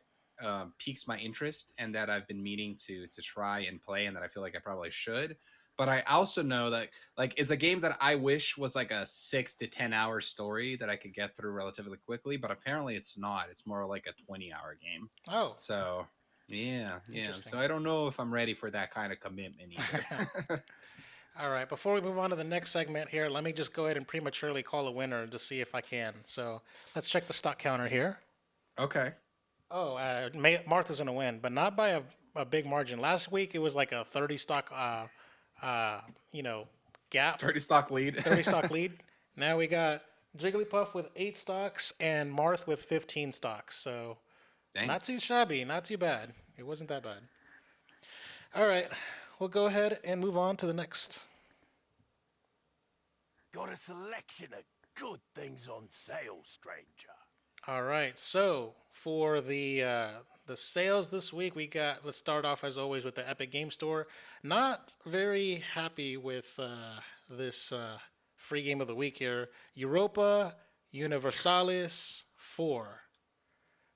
piques my interest and that I've been meaning to try and play, and that I feel like I probably should. But I also know that, like, it's a game that I wish was like a 6 to 10 hour story that I could get through relatively quickly, but apparently it's not. It's more like a 20-hour game. Oh, So yeah, yeah. interesting. So I don't know if I'm ready for that kind of commitment either. All right, before we move on to the next segment here, let me just go ahead and prematurely call a winner to see if I can. So let's check the stock counter here. Okay. Oh, Martha's going to win, but not by a big margin. Last week, it was like a 30 stock, uh, you know, gap, 30 stock lead. 30 stock lead. Now we got Jigglypuff with 8 stocks and Marth with 15 stocks. So Dang. not too shabby, not too bad. It wasn't that bad. All right, we'll go ahead and move on to the next. Got a selection of good things on sale, stranger. All right, so for the sales this week, we got. Let's start off as always with the Epic Game Store. Not very happy with this free game of the week here. Europa Universalis 4.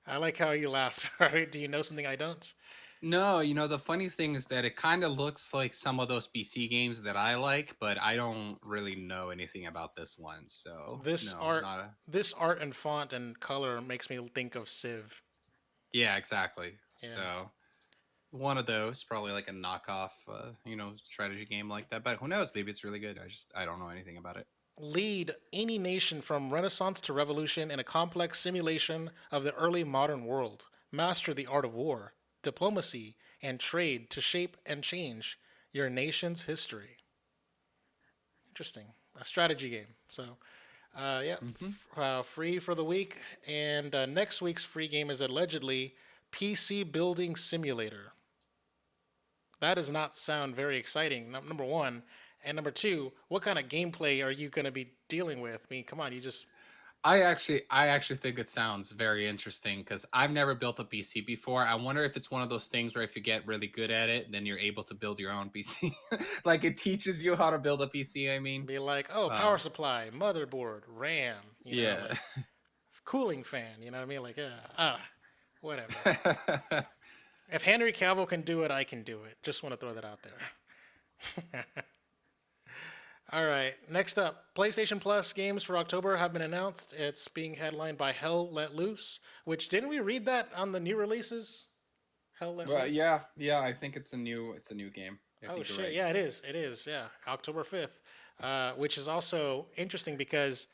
I like how you laughed. All right, do you know something I don't? No, the funny thing is that it kind of looks like some of those PC games that I like, but I don't really know anything about this one. So, This no, art, not a. this art and font and color makes me think of Civ. Yeah, exactly. Yeah. So, one of those, probably like a knockoff, strategy game like that. But who knows? Maybe it's really good. I don't know anything about it. Lead any nation from Renaissance to Revolution in a complex simulation of the early modern world. Master the art of war, diplomacy, and trade to shape and change your nation's history. Interesting. A strategy game. So, yeah, Hmm. free for the week. And next week's free game is allegedly PC Building Simulator. That does not sound very exciting. Number one, and number two, what kind of gameplay are you going to be dealing with? I mean, come on, you just I actually think it sounds very interesting because I've never built a PC before. I wonder if it's one of those things where if you get really good at it, then you're able to build your own PC. Like it teaches you how to build a PC. I mean, be like, oh, power um, supply, motherboard, RAM, yeah. like cooling fan, you know what I mean? Like, whatever. If Henry Cavill can do it, I can do it. Just want to throw that out there. All right. Next up, PlayStation Plus games for October have been announced. It's being headlined by Hell Let Loose, which didn't we read that on the new releases? Hell Let Well, Loose. yeah. I think it's a new game. I Oh think you're shit! right. Yeah, it is. It is. Yeah, October 5th, which is also interesting because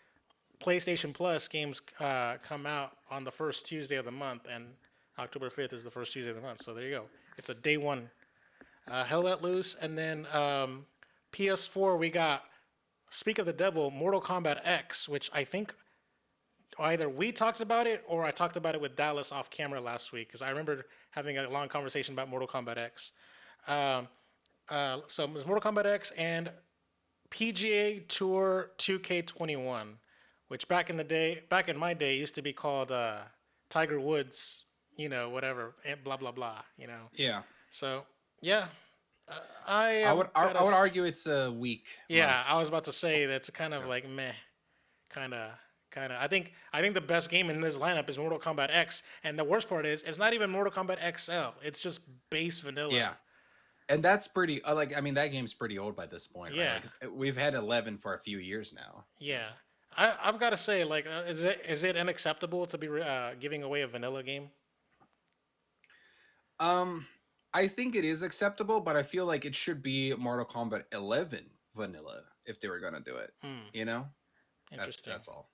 PlayStation Plus games come out on the first Tuesday of the month, and October 5th is the first Tuesday of the month. So there you go. It's a day one. Hell Let Loose, and then PS4 we got. Speak of the Devil, Mortal Kombat X, which I think either we talked about it or I talked about it with Dallas off camera last week because I remember having a long conversation about Mortal Kombat X. Um, so there's Mortal Kombat X and PGA Tour 2K21, which back in my day, used to be called Tiger Woods, whatever, blah blah blah, Yeah, So yeah, I I am would I, kind I of would argue it's a weak yeah. month. I was about to say that's kind of Yeah. like meh, kind of. Kind of, I think the best game in this lineup is Mortal Kombat X, and the worst part is it's not even Mortal Kombat XL. It's just base vanilla. Yeah. And that's pretty like I mean that game's pretty old by this point, right? Yeah, Like we've had 11 for a few years now. yeah. I've got to say, like, is it unacceptable to be giving away a vanilla game? Um, I think it is acceptable, but I feel like it should be Mortal Kombat 11 vanilla if they were gonna do it. Hmm. You know, that's Interesting. that's all.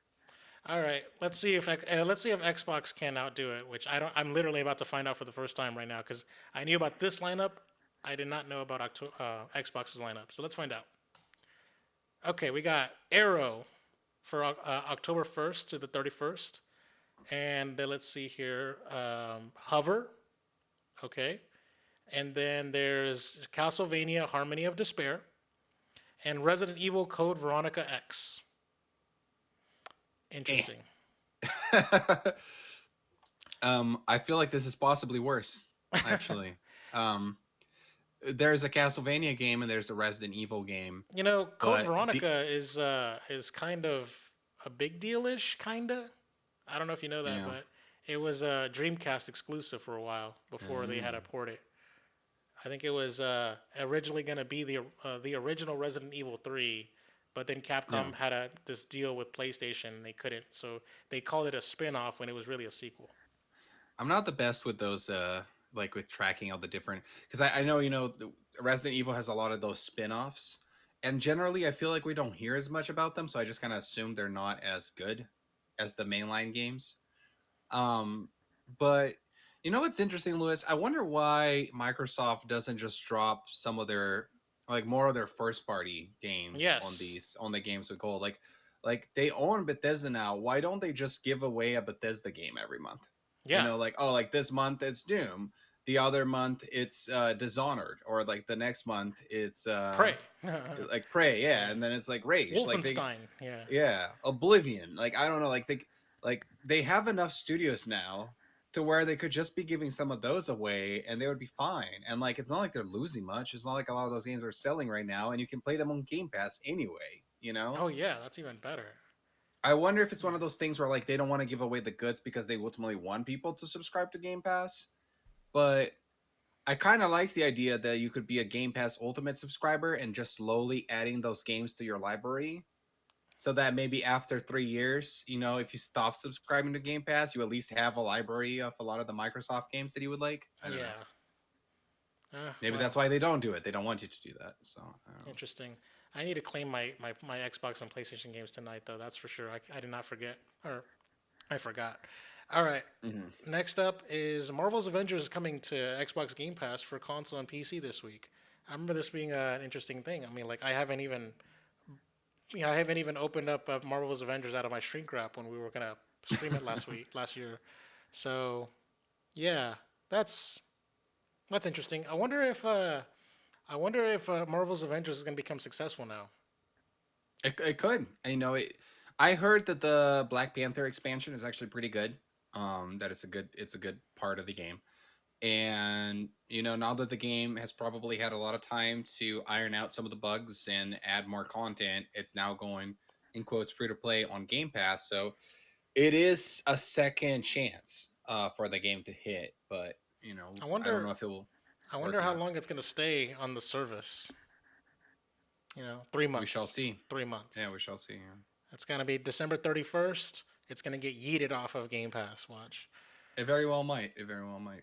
All right, let's see if Xbox can outdo it. Which I don't. I'm literally about to find out for the first time right now because I knew about this lineup. I did not know about Xbox's lineup. So let's find out. Okay, we got Arrow for October 1st to the 31st, and then let's see here, Hover. Okay, and then there's Castlevania: Harmony of Despair and Resident Evil: Code Veronica X. Eh. Interesting. I feel like this is possibly worse. Actually, um, there's a Castlevania game and there's a Resident Evil game, Code but Veronica is kind of a big deal-ish, kinda. I don't know if you know that, yeah. but it was a Dreamcast exclusive for a while before they had to Mm, port it. I think it was originally going to be the original Resident Evil 3, but then yeah. Capcom had this deal with PlayStation and they couldn't, so they called it a spin-off when it was really a sequel. I'm not the best with those like with tracking all the different because I know Resident Evil has a lot of those spin-offs and generally I feel like we don't hear as much about them, so I just kind of assume they're not as good as the mainline games. Um, but what's interesting, Lewis? I wonder why Microsoft doesn't just drop some of their like more of their first party games on Yes. the games with gold. Like they own Bethesda now. Why don't they just give away a Bethesda game every month? Yeah. Like oh, like this month it's Doom. The other month it's Dishonored, or like the next month it's Prey. like Prey, yeah, Yeah. and then it's like Rage. Like they Wolfenstein. Yeah. yeah, Oblivion. Like I don't know, like they have enough studios now to where they could just be giving some of those away and they would be fine. And like it's not like they're losing much. It's not like a lot of those games are selling right now and you can play them on Game Pass anyway. Oh yeah, that's even better. I wonder if it's one of those things where like they don't want to give away the goods because they ultimately want people to subscribe to Game Pass. But I kind of like the idea that you could be a Game Pass Ultimate subscriber and just slowly adding those games to your library. So that maybe after 3 years, if you stop subscribing to Game Pass, you at least have a library of a lot of the Microsoft games that you would like. I don't know. Yeah. Maybe that's Well, why they don't do it. They don't want you to do that. So I don't know. interesting. I need to claim my Xbox and PlayStation games tonight, though. That's for sure. I did not forget, or I forgot. All right. Mhm. Next up is Marvel's Avengers coming to Xbox Game Pass for console and PC this week. I remember this being an interesting thing. I mean, like I haven't even opened up Marvel's Avengers out of my shrink wrap when we were gonna stream it last year. So yeah, that's that's interesting. I wonder if Marvel's Avengers is gonna become successful now. It could. I heard that the Black Panther expansion is actually pretty good. That it's a good part of the game. And now that the game has probably had a lot of time to iron out some of the bugs and add more content, it's now going in quotes free to play on Game Pass. So it is a second chance for the game to hit, but I I don't know wonder if it will I work wonder or how not. long it's gonna stay on the service. 3 We shall months. see. 3 months. Yeah, we shall see. Yeah. It's gonna be December 31st. It's gonna get yeeted off of Game Pass. Watch. It very well might. It very well might.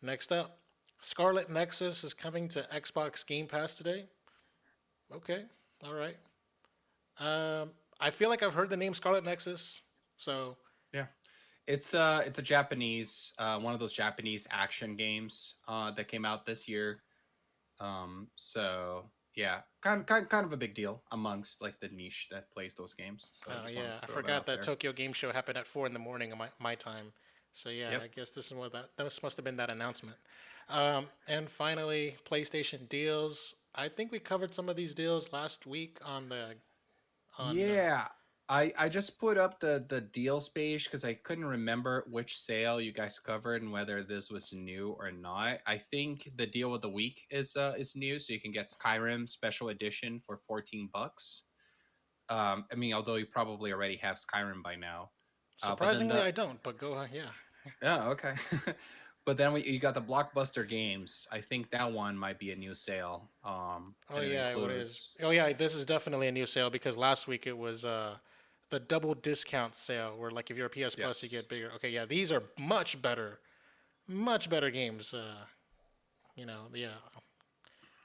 Next up, Scarlet Nexus is coming to Xbox Game Pass today. Okay, all right. I feel like I've heard the name Scarlet Nexus. So, Yeah. It's a Japanese one of those Japanese action games that came out this year. So yeah, kind of a big deal amongst like the niche that plays those games. So I oh just wanted yeah, to I throw that forgot out that there. Tokyo Game Show happened at 4 in the morning of my time. So yeah, Yep. I guess this is what that must have been that announcement. And finally, PlayStation deals. I think we covered some of these deals last week on the on. Yeah. I just put up the deals page because I couldn't remember which sale you guys covered and whether this was new or not. I think the deal of the week is new, so you can get Skyrim Special Edition for $14. I mean, although you probably already have Skyrim by now. But then Surprisingly, I don't. But go on. Yeah. yeah, okay. But then you got the blockbuster games. I think that one might be a new sale. Oh And it yeah, it is. includes Oh yeah, this is definitely a new sale because last week it was the double discount sale where like if you're a PS Plus you yes, get bigger. Okay, yeah, these are much better games. Yeah,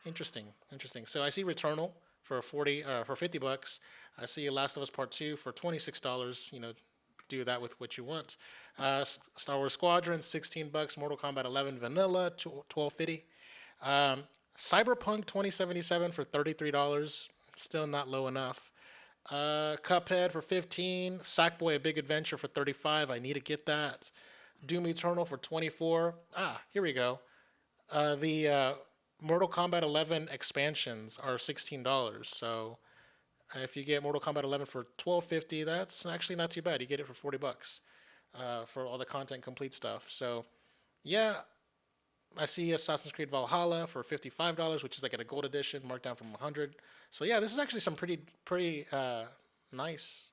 interesting, interesting. So I see Returnal for 50 bucks. I see Last of Us Part Two for $26. Do that with what you want. Star Wars Squadron $16. Mortal Kombat 11 Vanilla 12.50. Um, Cyberpunk 2077 for $33. Still not low enough. Cuphead for 15. Sackboy: A Big Adventure for 35. I need to get that. Doom Eternal for 24. Here we go. The Mortal Kombat 11 expansions are $16. So if you get Mortal Kombat 11 for 12.50, that's actually not too bad. You get it for 40 bucks for all the content complete stuff. So yeah, I see Assassin's Creed Valhalla for $55, which is like at a gold edition, marked down from 100. So yeah, this is actually some pretty nice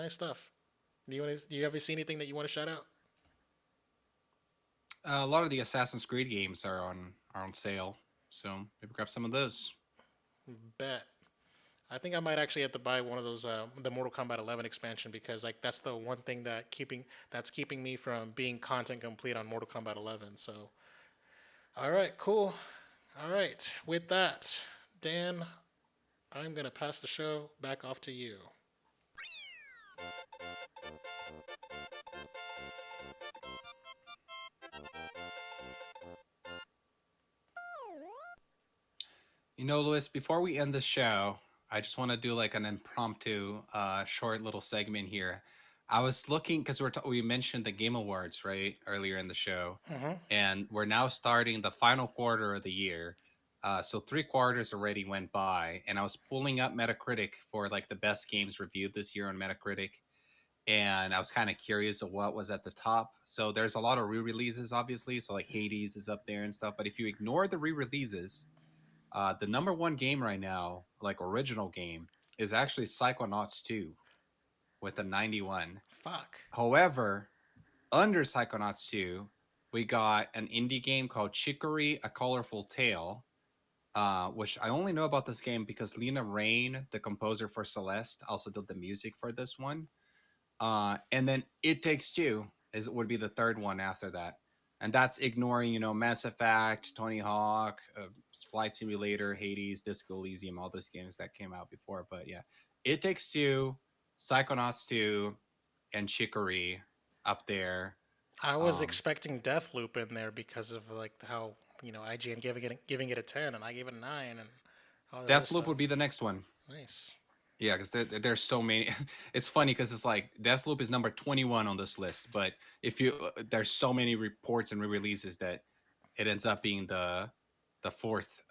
stuff. Do you ever see anything that you want to shout out? a lot of the Assassin's Creed games are on sale. So maybe grab some of those. Bet. I think I might actually have to buy one of those the Mortal Kombat 11 expansion because like that's the one thing that's keeping me from being content complete on Mortal Kombat 11. So all right, cool. All right, with that, Dan, I'm gonna pass the show back off to you. Louis, before we end the show, I just want to do like an impromptu, short little segment here. I was looking because we mentioned the Game Awards right earlier in the show, Mm-hmm. and we're now starting the final quarter of the year. So 3 quarters already went by, and I was pulling up Metacritic for like the best games reviewed this year on Metacritic, and I was kind of curious of what was at the top. So there's a lot of re-releases, obviously. So like Hades is up there and stuff. But if you ignore the re-releases, the number one game right now, like original game, is actually Psychonauts 2 with a 91. Fuck. However, under Psychonauts 2 We got an indie game called Chicory: A Colorful Tale, which I only know about this game because Lena Raine, the composer for Celeste, also did the music for this one. And then It Takes Two is would be the third one after that, and that's ignoring Mass Effect, Tony Hawk, Flight Simulator, Hades, Disco Elysium, all those games that came out before. But yeah, It Takes Two, Psychonauts 2, and Chicory up there. I was Um, expecting Deathloop in there because of like how IGN giving it a 10 and I gave it a 9 and all the other Deathloop stuff. would be the next one. Nice. Yeah, because there's so many. It's funny because it's like Deathloop is number 21 on this list, but if you there's so many reports and re-releases that it ends up being the fourth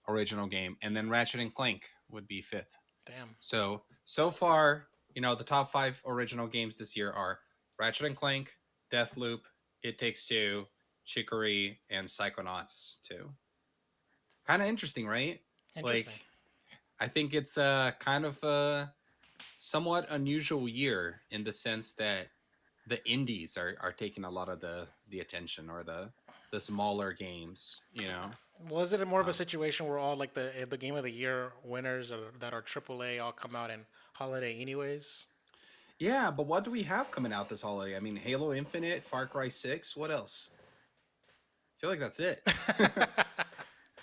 original game, and then Ratchet and Clank would be fifth. Damn. So far, the top five original games this year are Ratchet and Clank, Deathloop, It Takes Two, Chicory, and Psychonauts 2. Kind of interesting, right? Like, Interesting. I think it's kind of a somewhat unusual year in the sense that the indies are taking a lot of the attention, or the smaller games. Was it more of a Um, situation where all like the game of the year winners that are AAA all come out in holiday anyways? yeah, but what do we have coming out this holiday? I mean, Halo Infinite, Far Cry 6. What else? I feel like that's it.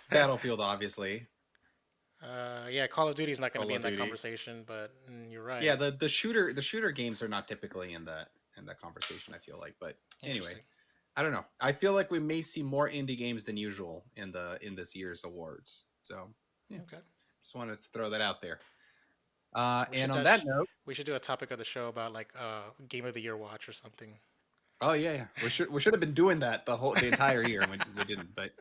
Battlefield, obviously. Yeah, Call of Duty is not going to Call be of in that Duty. conversation, but you're Yeah, right. the shooter games are not typically in that conversation, I feel like. But anyway, Interesting. I don't know. I feel like we may see more indie games than usual in this year's awards. So yeah, Okay. just wanted to throw that out there. We And should on that touch. note, We should do a topic of the show about like game of the year watch or something. oh yeah, yeah, we should have been doing that the entire year, and we didn't. But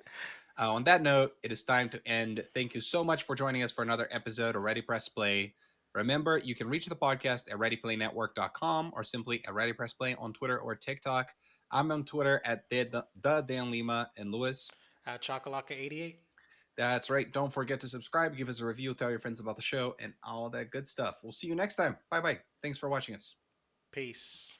on that note, it is time to end. Thank you so much for joining us for another episode of Ready Press Play. Remember, you can reach the podcast at readyplaynetwork.com or simply at Ready Press Play on Twitter or TikTok. I'm on Twitter at the Dan Lima, and Lewis. Chocolaka88. That's right. Don't forget to subscribe, give us a review, tell your friends about the show, and all that good stuff. We'll see you next time. Bye bye. Thanks for watching us. Peace.